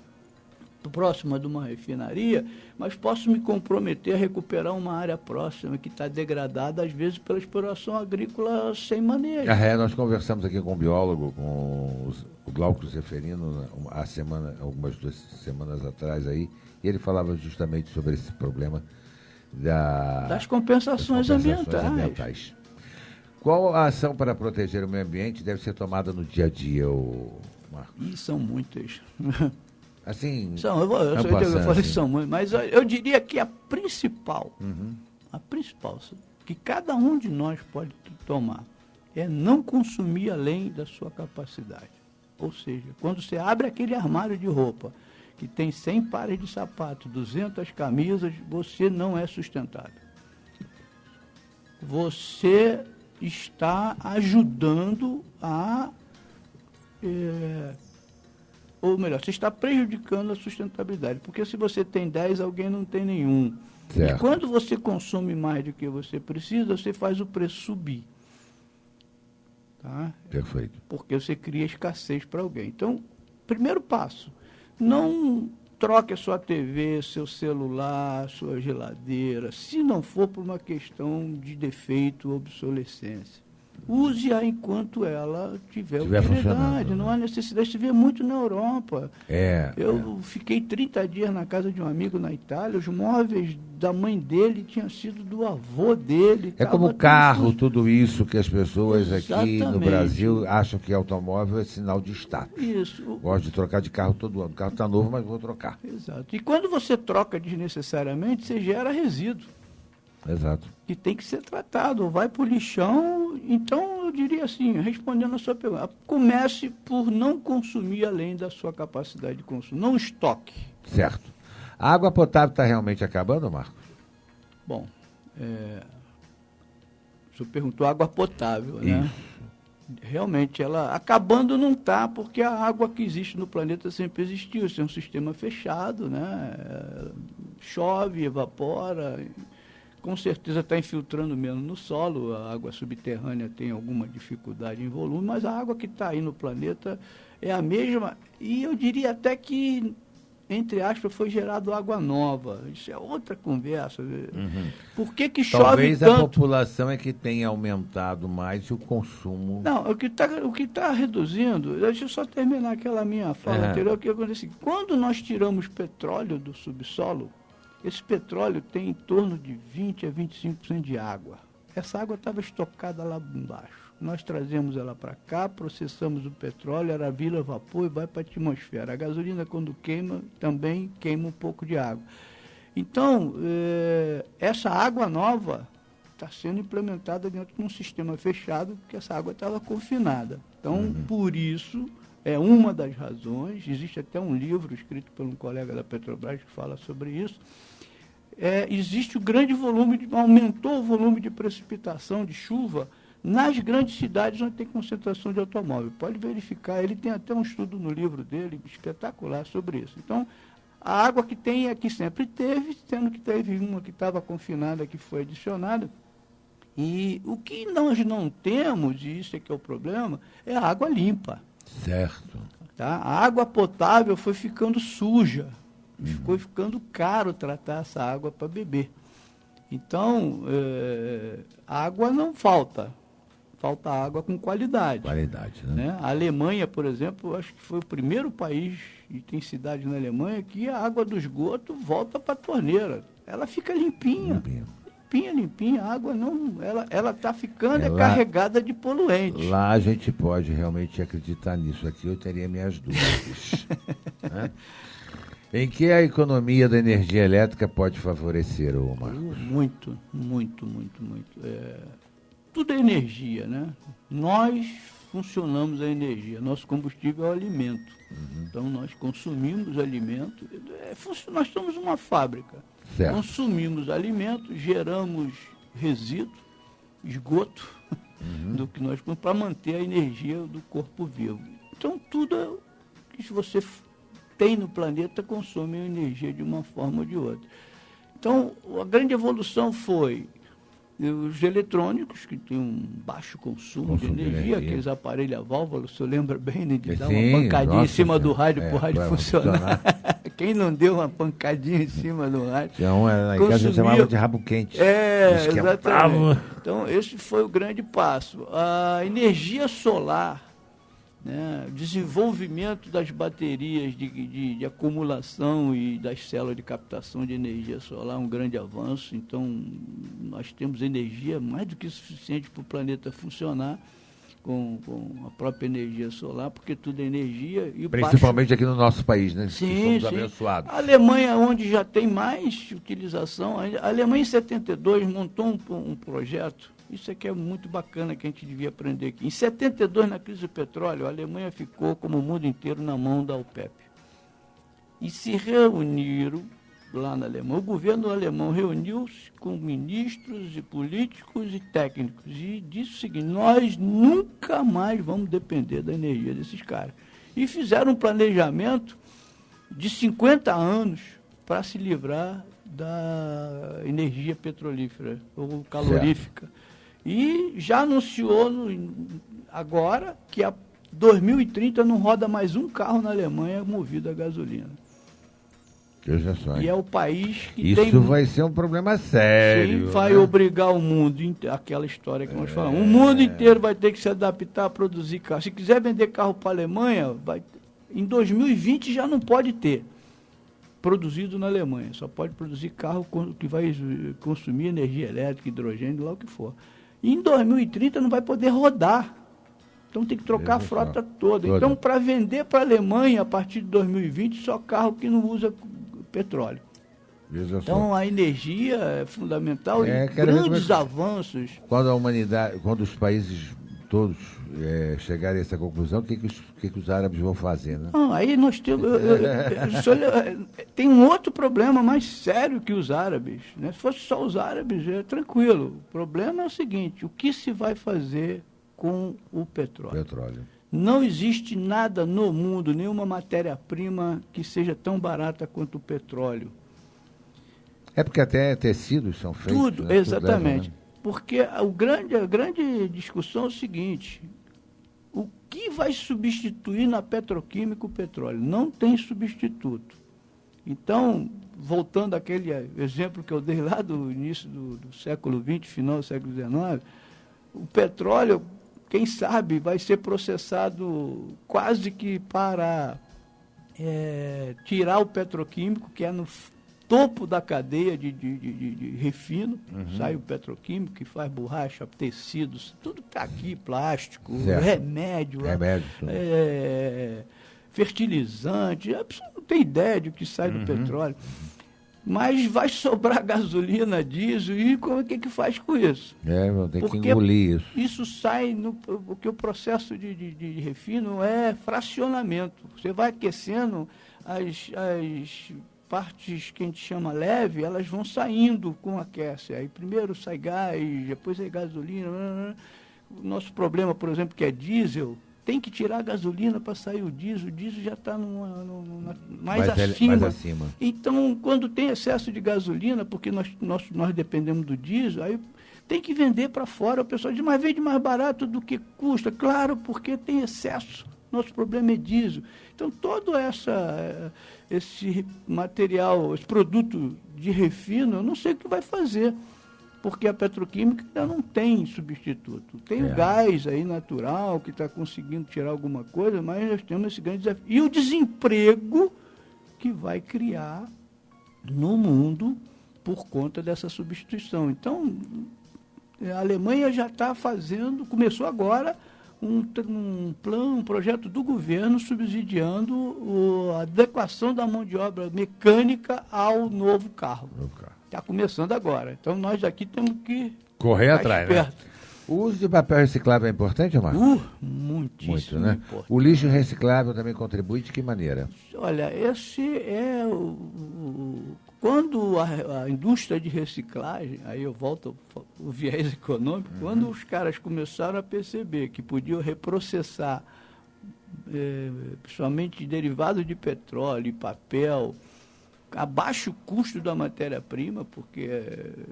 próxima de uma refinaria, mas posso me comprometer a recuperar uma área próxima que está degradada, às vezes, pela exploração agrícola sem manejo. Nós conversamos aqui com um biólogo, com o Glauco Zeferino, algumas 2 semanas atrás, aí, e ele falava justamente sobre esse problema das compensações ambientais. Qual a ação para proteger o meio ambiente deve ser tomada no dia a dia, Marcos? São muitas. Assim, eu falei são muitas, mas eu diria que a principal, que cada um de nós pode tomar, é não consumir além da sua capacidade. Ou seja, quando você abre aquele armário de roupa, que tem 100 pares de sapato, 200 camisas, você não é sustentável. Você está ajudando ou melhor, você está prejudicando a sustentabilidade, porque se você tem 10, alguém não tem nenhum. Certo. E quando você consome mais do que você precisa, você faz o preço subir. Tá? Perfeito. Porque você cria escassez para alguém. Então, primeiro passo, não troque a sua TV, seu celular, sua geladeira, se não for por uma questão de defeito ou obsolescência. Use-a enquanto ela tiver utilidade. Não há necessidade. Se vê muito na Europa. Eu fiquei 30 dias na casa de um amigo na Itália. Os móveis da mãe dele tinham sido do avô dele. É como carro, tudo isso que as pessoas aqui no Brasil acham que automóvel é sinal de status. Isso. Gosto de trocar de carro todo ano. O carro está novo, mas vou trocar. Exato. E quando você troca desnecessariamente, você gera resíduo. Exato. Que tem que ser tratado, ou vai para o lixão. Então, eu diria assim, respondendo a sua pergunta, comece por não consumir além da sua capacidade de consumo, não estoque. Certo. A água potável está realmente acabando, Marcos? Bom, o senhor perguntou água potável, né? realmente, ela acabando não está, porque a água que existe no planeta sempre existiu. Isso é um sistema fechado, né? Chove, evapora, com certeza está infiltrando menos no solo, a água subterrânea tem alguma dificuldade em volume, mas a água que está aí no planeta é a mesma, e eu diria até que, entre aspas, foi gerado água nova. Isso é outra conversa. Por que chove Talvez tanto? a população é que tenha aumentado mais e o consumo... Não, o que tá reduzindo, deixa eu só terminar aquela minha fala anterior, que acontece. Quando nós tiramos petróleo do subsolo, esse petróleo tem em torno de 20% a 25% de água. Essa água estava estocada lá embaixo. Nós trazemos ela para cá, processamos o petróleo, ela vira vapor e vai para a atmosfera. A gasolina, quando queima, também queima um pouco de água. Então, essa água nova está sendo implementada dentro de um sistema fechado, porque essa água estava confinada. Então, por isso, é uma das razões, existe até um livro escrito por um colega da Petrobras que fala sobre isso, existe o grande volume, aumentou o volume de precipitação, de chuva, nas grandes cidades onde tem concentração de automóvel. Pode verificar, ele tem até um estudo no livro dele, espetacular, sobre isso. Então, a água que tem aqui sempre teve, sendo que teve uma que estava confinada, que foi adicionada. E o que nós não temos, e isso é que é o problema, é a água limpa. Certo. Tá? A água potável foi ficando suja, ficou ficando caro tratar essa água para beber. Então, água não falta. Falta água com qualidade. Qualidade, né? A Alemanha, por exemplo, acho que foi o primeiro país, e tem cidade na Alemanha, que a água do esgoto volta para a torneira. Ela fica limpinha. Limpinha. A água não... Ela está ficando carregada de poluentes. Lá a gente pode realmente acreditar nisso. Aqui eu teria minhas dúvidas. Né? Em que a economia da energia elétrica pode favorecer, Marcos? Muito. Tudo é energia, né? Nós funcionamos a energia. Nosso combustível é o alimento. Então, nós consumimos alimento. Nós somos uma fábrica. Certo. Consumimos alimento, geramos resíduo, esgoto, do que nós para manter a energia do corpo vivo. Então, tudo que você tem no planeta consome energia de uma forma ou de outra. Então, a grande evolução foi os eletrônicos, que têm um baixo consumo de energia, aqueles aparelhos a válvula, o senhor lembra bem, né, de dar uma pancadinha em cima do rádio para o rádio funcionar. Quem não deu uma pancadinha em cima do rádio? Lá em casa a gente chamava de rabo quente. Exatamente. Então, esse foi o grande passo. A energia solar, né, desenvolvimento das baterias de acumulação e das células de captação de energia solar, um grande avanço. Então, nós temos energia mais do que suficiente para o planeta funcionar com a própria energia solar, porque tudo é energia. E principalmente aqui no nosso país, né? Sim, somos abençoados. A Alemanha, onde já tem mais utilização, a Alemanha em 72 montou um projeto. Isso aqui é muito bacana, que a gente devia aprender aqui. Em 72, na crise do petróleo, a Alemanha ficou, como o mundo inteiro, na mão da OPEP. E se reuniram lá na Alemanha. O governo alemão reuniu-se com ministros e políticos e técnicos e disse o seguinte: nós nunca mais vamos depender da energia desses caras. E fizeram um planejamento de 50 anos para se livrar da energia petrolífera ou calorífica. Certo. E já anunciou agora que a 2030 não roda mais um carro na Alemanha movido a gasolina. E é o país que tem... Isso vai ser um problema sério. Sim, vai obrigar o mundo, aquela história que nós falamos. O mundo inteiro vai ter que se adaptar a produzir carro. Se quiser vender carro para a Alemanha, em 2020 já não pode ter produzido na Alemanha. Só pode produzir carro que vai consumir energia elétrica, hidrogênio, lá o que for. E em 2030 não vai poder rodar. Então tem que trocar a frota toda. Então, para vender para a Alemanha, a partir de 2020, só carro que não usa petróleo. Então a energia é fundamental e grandes avanços. Quando os países todos chegarem a essa conclusão, o que os árabes vão fazer, né? Não, aí nós temos... tem um outro problema mais sério que os árabes, né? Se fosse só os árabes, é tranquilo. O problema é o seguinte: o que se vai fazer com o petróleo. Petróleo. Não existe nada no mundo, nenhuma matéria-prima que seja tão barata quanto o petróleo. É porque até tecidos são feitos. Tudo, né? exatamente. Tudo leva, né? Porque a grande discussão é o seguinte: o que vai substituir na petroquímica o petróleo? Não tem substituto. Então, voltando àquele exemplo que eu dei lá do início do século XX, final do século XIX, o petróleo, quem sabe, vai ser processado quase que para tirar o petroquímico, que é no topo da cadeia de refino. Sai o petroquímico, que faz borracha, tecidos, tudo está aqui, plástico, certo. remédio, Tudo. fertilizante, a pessoa não tem ideia de o que sai do petróleo. Mas vai sobrar gasolina, diesel, e o que faz com isso? Tem Porque que engolir isso. Isso sai, porque o processo de refino é fracionamento. Você vai aquecendo as partes que a gente chama leve, elas vão saindo com aquece. Aí primeiro sai gás, depois é gasolina. O nosso problema, por exemplo, que é diesel, tem que tirar a gasolina para sair o diesel já está mais acima. Então, quando tem excesso de gasolina, porque nós dependemos do diesel, aí tem que vender para fora. O pessoal diz, mas vende mais barato do que custa. Claro, porque tem excesso. Nosso problema é diesel. Então, todo esse material, esse produto de refino, eu não sei o que vai fazer, porque a petroquímica ainda não tem substituto. Tem o gás aí natural, que está conseguindo tirar alguma coisa, mas nós temos esse grande desafio. E o desemprego que vai criar no mundo por conta dessa substituição. Então, a Alemanha já está começou agora um projeto do governo subsidiando a adequação da mão de obra mecânica ao novo carro. Está começando agora. Então, nós aqui temos que correr atrás, né? O uso de papel reciclável é importante, Marcos? Muitíssimo. Muito, né? Importante. O lixo reciclável também contribui de que maneira? Olha, esse é quando a indústria de reciclagem, aí eu volto ao viés econômico, quando os caras começaram a perceber que podiam reprocessar, principalmente derivados de petróleo e papel, a baixo custo da matéria-prima, porque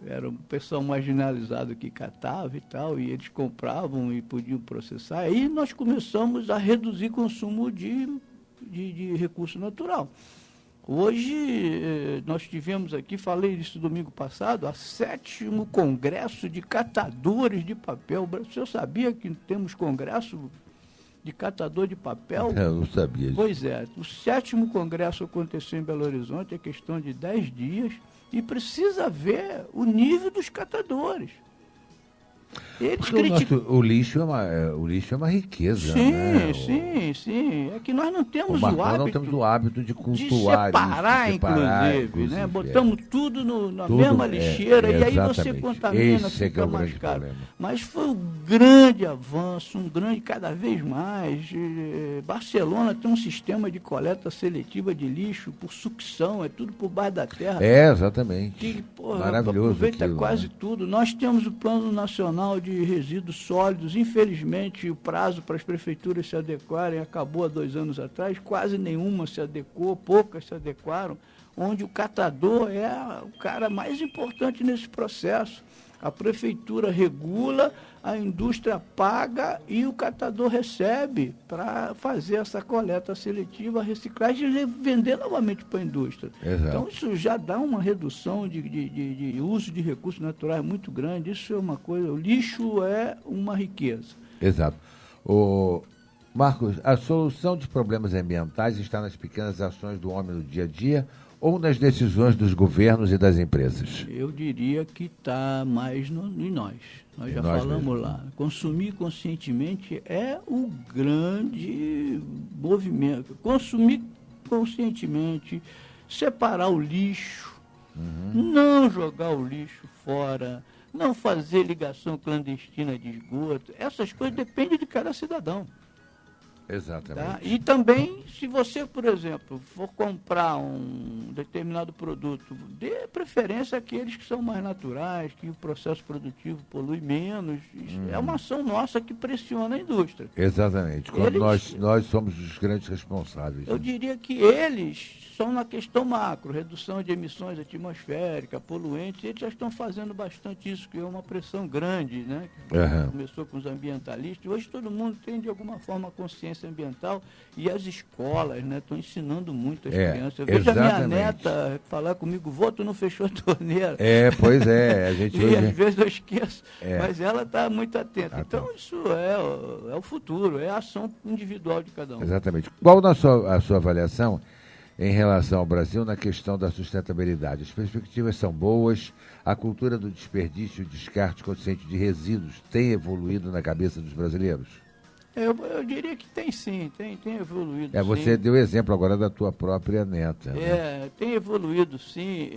era um pessoal marginalizado que catava e tal, e eles compravam e podiam processar. Aí nós começamos a reduzir consumo de recurso natural. Hoje, nós tivemos aqui, falei isso domingo passado, o 7º Congresso de Catadores de Papel. O senhor sabia que temos congresso de catador de papel? Eu não sabia. Pois é, o 7º Congresso aconteceu em Belo Horizonte, é questão de 10 dias, e precisa ver o nível dos catadores. O lixo é uma riqueza, sim, né? Sim. É que nós não temos não temos o hábito de cultuar separar, inclusive, né? Botamos tudo na mesma lixeira e aí você contamina, fica mais caro. Mas foi um grande avanço, cada vez mais. Barcelona tem um sistema de coleta seletiva de lixo por sucção, é tudo por baixo da terra. Exatamente. Maravilhoso. Aproveita quase tudo. Nós temos o Plano Nacional de Resíduos Sólidos. Infelizmente, o prazo para as prefeituras se adequarem acabou há 2 anos atrás. Quase nenhuma se adequou, poucas se adequaram, onde o catador é o cara mais importante nesse processo. A prefeitura regula, a indústria paga e o catador recebe para fazer essa coleta seletiva, a reciclagem e vender novamente para a indústria. Exato. Então, isso já dá uma redução de uso de recursos naturais muito grande. Isso é uma coisa, o lixo é uma riqueza. Exato. Marcos, a solução de problemas ambientais está nas pequenas ações do homem no dia a dia ou nas decisões dos governos e das empresas? Eu diria que está mais em nós. Nós já falamos lá. Consumir conscientemente é o grande movimento. Consumir conscientemente, separar o lixo, não jogar o lixo fora, não fazer ligação clandestina de esgoto. Essas coisas dependem de cada cidadão. Exatamente. Tá? E também, se você, por exemplo, for comprar um determinado produto, dê preferência àqueles que são mais naturais, que o processo produtivo polui menos. Isso é uma ação nossa que pressiona a indústria. Exatamente. Quando nós somos os grandes responsáveis. Eu diria que eles são na questão macro, redução de emissões atmosféricas, poluentes, eles já estão fazendo bastante isso, que é uma pressão grande, né? Começou com os ambientalistas, hoje todo mundo tem de alguma forma consciência ambiental e as escolas, né, estão ensinando muito as crianças. Eu vejo a minha neta falar comigo, vô, tu não fechou a torneira. Pois é, a gente e às vezes eu esqueço, mas ela está muito atenta. Então isso é o futuro, é a ação individual de cada um. Exatamente. Qual a sua avaliação em relação ao Brasil na questão da sustentabilidade? As perspectivas são boas, a cultura do desperdício e descarte consciente de resíduos tem evoluído na cabeça dos brasileiros? Eu diria que tem sim, tem evoluído sim. Você deu exemplo agora da tua própria neta. Né? Tem evoluído sim.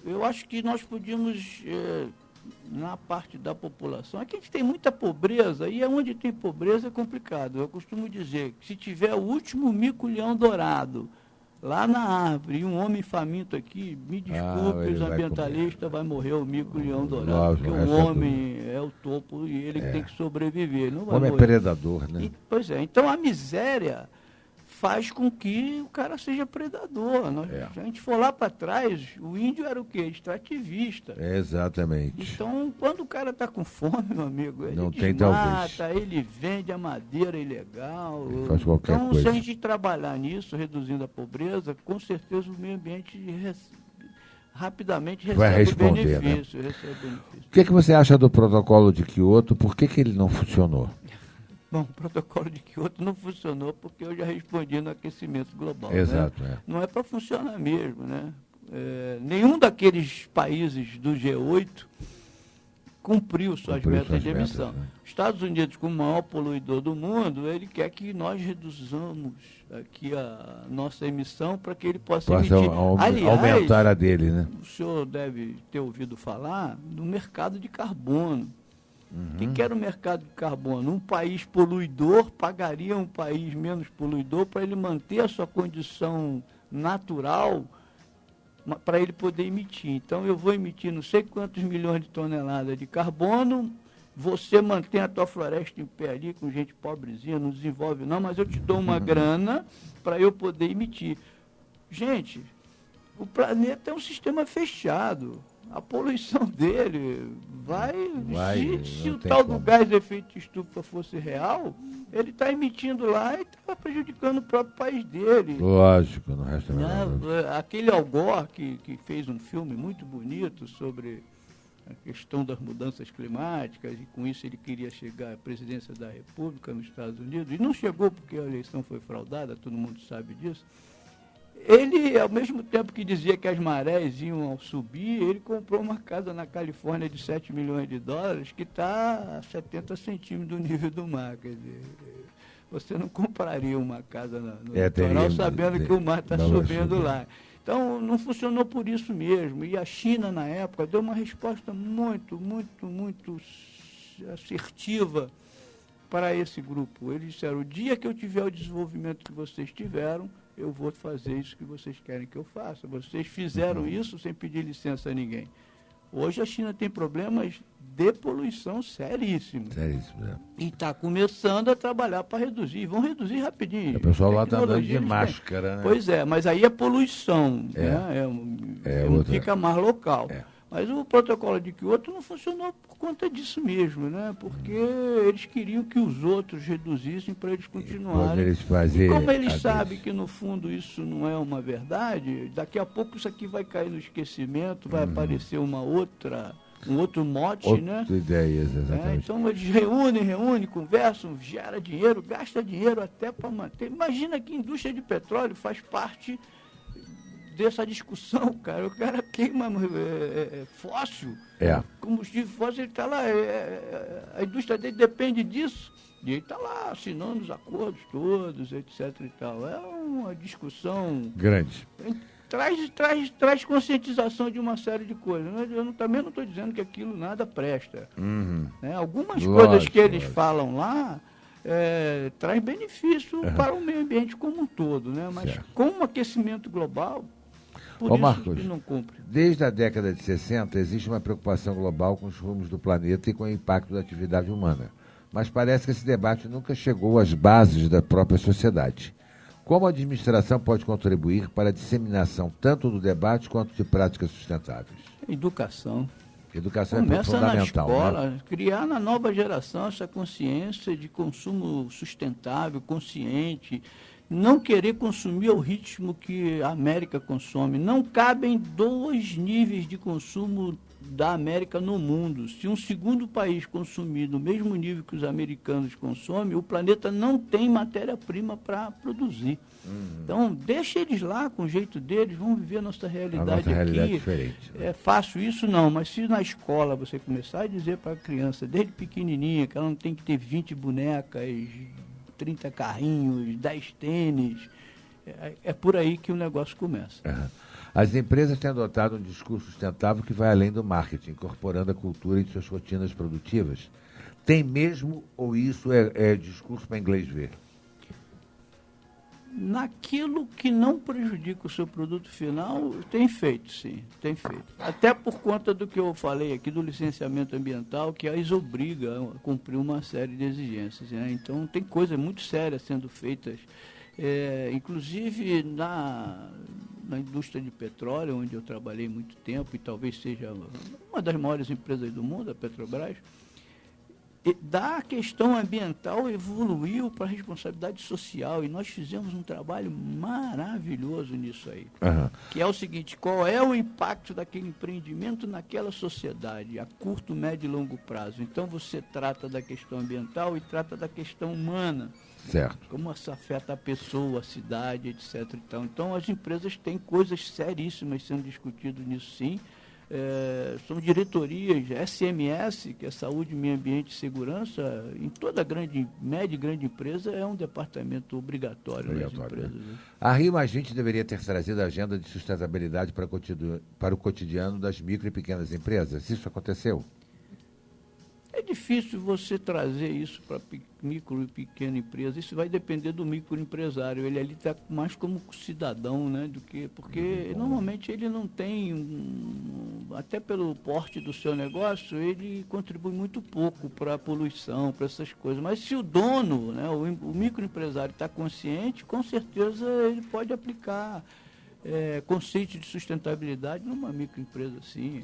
Eu acho que nós podíamos, na parte da população, aqui a gente tem muita pobreza, e onde tem pobreza é complicado. Eu costumo dizer que se tiver o último mico-leão dourado lá na árvore e um homem faminto aqui, me desculpe, os ambientalistas, vai morrer o mico-leão dourado, porque o homem é o topo e ele tem que sobreviver. Não vai o homem morrer. É predador, né? Pois é, então a miséria faz com que o cara seja predador. Se a gente for lá para trás, o índio era o quê? Extrativista. Exatamente. Então, quando o cara está com fome, meu amigo, ele desmata, ele vende a madeira ilegal. Ele faz qualquer coisa. Então, se a gente trabalhar nisso, reduzindo a pobreza, com certeza o meio ambiente rapidamente recebe benefício. Né? O que você acha do protocolo de Kyoto? Por que ele não funcionou? Bom, o protocolo de Kyoto não funcionou porque eu já respondi no aquecimento global. Exato. Né? Não é para funcionar mesmo. Né? Nenhum daqueles países do G8 cumpriu suas metas de emissão. Né? Estados Unidos, como o maior poluidor do mundo, ele quer que nós reduzamos aqui a nossa emissão para que ele possa emitir. Aliás, aumentar a dele, né? O senhor deve ter ouvido falar do mercado de carbono. O que era o mercado de carbono? Um país poluidor pagaria um país menos poluidor para ele manter a sua condição natural para ele poder emitir. Então, eu vou emitir não sei quantos milhões de toneladas de carbono, você mantém a tua floresta em pé ali, com gente pobrezinha, não desenvolve não, mas eu te dou uma grana para eu poder emitir. Gente, o planeta é um sistema fechado. A poluição dele se o tal do gás de efeito estufa fosse real, ele está emitindo lá e está prejudicando o próprio país dele. Lógico, não resta nada. Aquele Al Gore que fez um filme muito bonito sobre a questão das mudanças climáticas, e com isso ele queria chegar à presidência da República nos Estados Unidos, e não chegou porque a eleição foi fraudada, todo mundo sabe disso. Ele, ao mesmo tempo que dizia que as marés iam subir, ele comprou uma casa na Califórnia de 7 milhões de dólares, que está a 70 centímetros do nível do mar. Quer dizer, você não compraria uma casa no litoral sabendo que o mar está subindo lá. Então, não funcionou por isso mesmo. E a China, na época, deu uma resposta muito assertiva para esse grupo. Eles disseram, o dia que eu tiver o desenvolvimento que vocês tiveram, eu vou fazer isso que vocês querem que eu faça. Vocês fizeram isso sem pedir licença a ninguém. Hoje a China tem problemas de poluição seríssimos. E está começando a trabalhar para reduzir. Vão reduzir rapidinho. O pessoal lá está andando de máscara, né? Pois é, mas aí é poluição. Fica mais local. Mas o protocolo de Kyoto não funcionou por conta disso mesmo, né? Porque eles queriam que os outros reduzissem para eles continuarem. E como eles sabem que, no fundo, isso não é uma verdade, daqui a pouco isso aqui vai cair no esquecimento, vai aparecer um outro mote, né? Ideias, exatamente. Então eles reúnem, conversam, gera dinheiro, gasta dinheiro até para manter. Imagina que a indústria de petróleo faz parte dessa discussão, cara. O cara queima fóssil, combustível fóssil, ele está lá, a indústria dele depende disso, e ele está lá assinando os acordos todos, etc. e tal. É uma discussão grande. Traz conscientização de uma série de coisas. Eu também não estou dizendo que aquilo nada presta. Algumas coisas que eles falam lá, traz benefício para o meio ambiente como um todo, né? Mas com o aquecimento global, por isso Marcos, que não cumpre. Desde a década de 60, existe uma preocupação global com os rumos do planeta e com o impacto da atividade humana. Mas parece que esse debate nunca chegou às bases da própria sociedade. Como a administração pode contribuir para a disseminação tanto do debate quanto de práticas sustentáveis? Educação. Educação Começa é fundamental, na escola, né? criar na nova geração essa consciência de consumo sustentável, consciente, não querer consumir ao ritmo que a América consome. Não cabem 2 níveis de consumo da América no mundo. Se um segundo país consumir no mesmo nível que os americanos consomem, o planeta não tem matéria-prima para produzir. Então, deixa eles lá com o jeito deles, vamos viver a nossa realidade aqui. É diferente, né? É fácil isso não, mas se na escola você começar a dizer para a criança, desde pequenininha, que ela não tem que ter 20 bonecas, 30 carrinhos, 10 tênis, é por aí que o negócio começa. As empresas têm adotado um discurso sustentável que vai além do marketing, incorporando a cultura em suas rotinas produtivas. Tem mesmo ou isso é discurso para inglês ver? Naquilo que não prejudica o seu produto final, tem feito, sim, tem feito. Até por conta do que eu falei aqui do licenciamento ambiental, que as obriga a cumprir uma série de exigências, né? Então, tem coisas muito sérias sendo feitas, inclusive na indústria de petróleo, onde eu trabalhei muito tempo, e talvez seja uma das maiores empresas do mundo, a Petrobras. Da questão ambiental evoluiu para a responsabilidade social, e nós fizemos um trabalho maravilhoso nisso aí. Que é o seguinte: qual é o impacto daquele empreendimento naquela sociedade, a curto, médio e longo prazo? Então você trata da questão ambiental e trata da questão humana. Certo. Como isso afeta a pessoa, a cidade, etc. Então as empresas têm coisas seríssimas sendo discutidas nisso, sim. São diretorias, SMS, que é Saúde, Meio Ambiente e Segurança, em toda média e grande empresa é um departamento obrigatório nas empresas. Né? A Rio Mais 20 deveria ter trazido a agenda de sustentabilidade para o cotidiano das micro e pequenas empresas. Isso aconteceu? É difícil você trazer isso para micro e pequena empresa. Isso vai depender do microempresário. Ele ali está mais como cidadão, né? Porque normalmente ele não tem, até pelo porte do seu negócio, ele contribui muito pouco para a poluição, para essas coisas. Mas se o dono, né, o microempresário está consciente, com certeza ele pode aplicar conceito de sustentabilidade numa microempresa assim.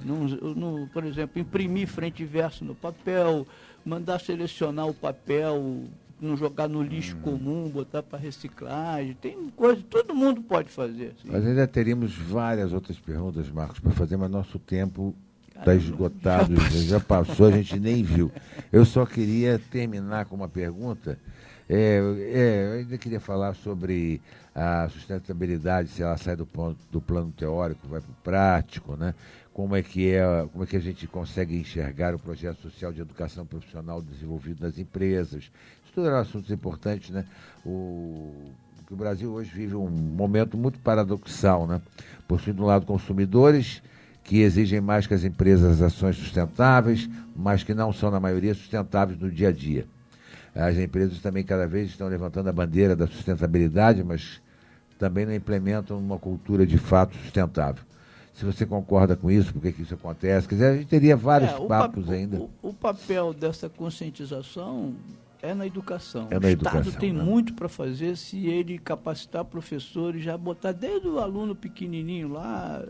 Por exemplo, imprimir frente e verso no papel, mandar selecionar o papel, não jogar no lixo comum, botar para reciclagem. Tem coisa, todo mundo pode fazer. Assim. Nós ainda teríamos várias outras perguntas, Marcos, para fazer, mas nosso tempo está esgotado, já passou, a gente nem viu. Eu só queria terminar com uma pergunta. Eu ainda queria falar sobre a sustentabilidade, se ela sai do plano teórico, vai para o prático, né? Como é que a gente consegue enxergar o projeto social de educação profissional desenvolvido nas empresas. Isso tudo eram assuntos importantes, né? O Brasil hoje vive um momento muito paradoxal, né? Possuindo, de um lado, consumidores que exigem mais que as empresas ações sustentáveis, mas que não são, na maioria, sustentáveis no dia a dia. As empresas também cada vez estão levantando a bandeira da sustentabilidade, mas também não implementam uma cultura de fato sustentável. Se você concorda com isso, por que isso acontece? Quer dizer, a gente teria vários papos ainda. O papel dessa conscientização é na educação. É na educação, o Estado tem né? muito para fazer se ele capacitar professores, já botar desde o aluno pequenininho lá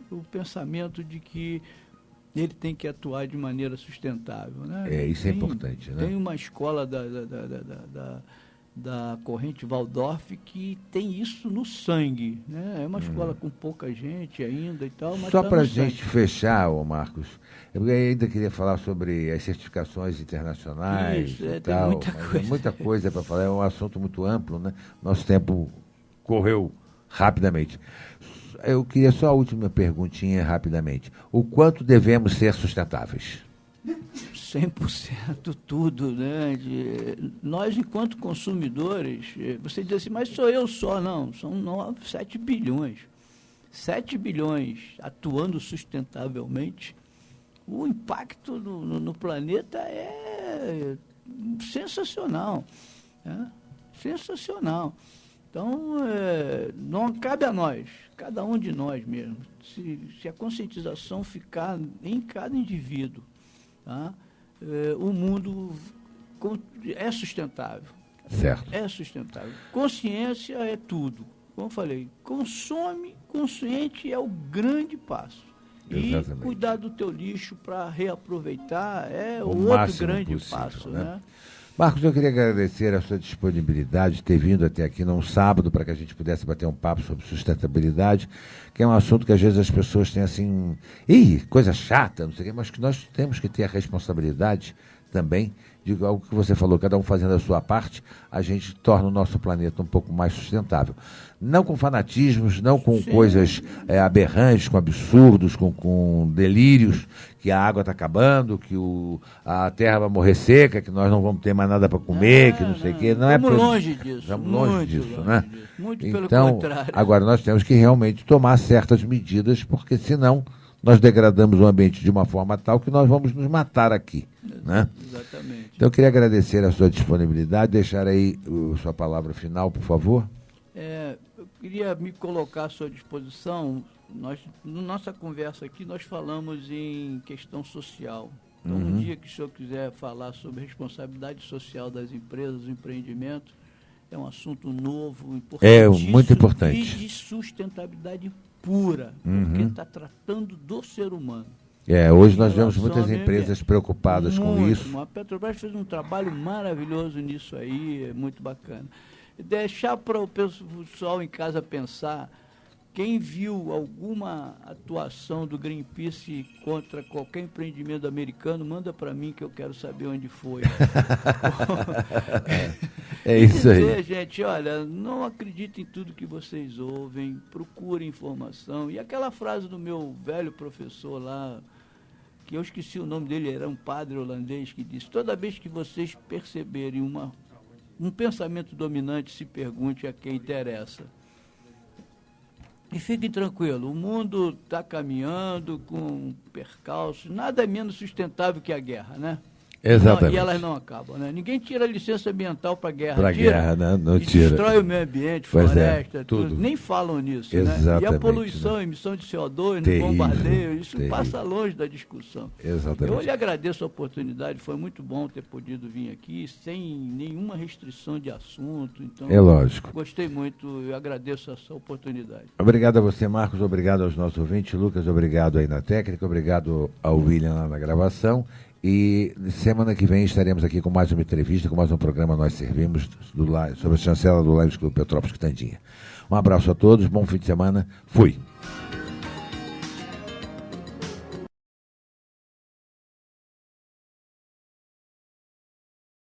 o pensamento de que ele tem que atuar de maneira sustentável. Né? Isso é importante. Né? Tem uma escola da corrente Waldorf que tem isso no sangue. Né? É uma escola com pouca gente ainda e tal, mas só tá para a no gente sangue. fechar, Marcos, eu ainda queria falar sobre as certificações internacionais Isso, e tem tal. muita coisa. Coisa para falar, é um assunto muito amplo, né? Nosso tempo correu rapidamente. Eu queria só a última perguntinha rapidamente. O quanto devemos ser sustentáveis? 100% tudo, né? Nós, enquanto consumidores, você diz assim, mas sou eu só, não, são 7 bilhões. 7 bilhões atuando sustentavelmente, o impacto no planeta é sensacional. Né? Sensacional. Então, não cabe a nós, cada um de nós mesmo, se a conscientização ficar em cada indivíduo, tá? O mundo é sustentável. Certo. É sustentável. Consciência é tudo. Como eu falei, consciente é o grande passo. Exatamente. E cuidar do teu lixo para reaproveitar é o outro grande possível, passo, né? Marcos, eu queria agradecer a sua disponibilidade de ter vindo até aqui num sábado para que a gente pudesse bater um papo sobre sustentabilidade, que é um assunto que às vezes as pessoas têm assim, coisa chata, não sei o quê, mas que nós temos que ter a responsabilidade também de algo que você falou, cada um fazendo a sua parte, a gente torna o nosso planeta um pouco mais sustentável. Não com fanatismos, não com coisas aberrantes, com absurdos, com delírios, que a água está acabando, que a terra vai morrer seca, que nós não vamos ter mais nada para comer, que não sei o quê. Estamos longe disso. Estamos longe disso, né? Muito pelo então, contrário. Agora nós temos que realmente tomar certas medidas, porque senão nós degradamos o ambiente de uma forma tal que nós vamos nos matar aqui. Né? Exatamente. Então eu queria agradecer a sua disponibilidade, deixar aí a sua palavra final, por favor. Eu queria me colocar à sua disposição. Na nossa conversa aqui, nós falamos em questão social. Então, um dia que o senhor quiser falar sobre responsabilidade social das empresas, do empreendimento, é um assunto novo, importantíssimo. Muito importante. E de sustentabilidade pura, porque está tratando do ser humano. Hoje nós vemos muitas empresas preocupadas com isso. A Petrobras fez um trabalho maravilhoso nisso aí, é muito bacana. Deixar para o pessoal em casa pensar, quem viu alguma atuação do Greenpeace contra qualquer empreendimento americano, manda para mim que eu quero saber onde foi. Isso aí. Gente, olha, não acreditem em tudo que vocês ouvem, procurem informação. E aquela frase do meu velho professor lá, que eu esqueci o nome dele, era um padre holandês, que disse: toda vez que vocês perceberem um pensamento dominante, se pergunte a quem interessa. E fiquem tranquilos, o mundo está caminhando com percalços, nada é menos sustentável que a guerra, né? Exatamente. E elas não acabam, né? Ninguém tira licença ambiental para a guerra. Para a guerra, né? Não tira. Destrói o meio ambiente, floresta, tudo. Nem falam nisso, exatamente, né? E a poluição, a emissão de CO2, no bombardeio, isso passa longe da discussão. Exatamente. Eu lhe agradeço a oportunidade, foi muito bom ter podido vir aqui, sem nenhuma restrição de assunto. Então, é lógico. Gostei muito, eu agradeço essa oportunidade. Obrigado a você, Marcos, obrigado aos nossos ouvintes. Lucas, obrigado aí na técnica, obrigado ao William lá na gravação. E semana que vem estaremos aqui com mais uma entrevista, com mais um programa Nós Servimos, sobre a chancela do Lions Clube Petrópolis Quitandinha. Um abraço a todos, bom fim de semana, fui!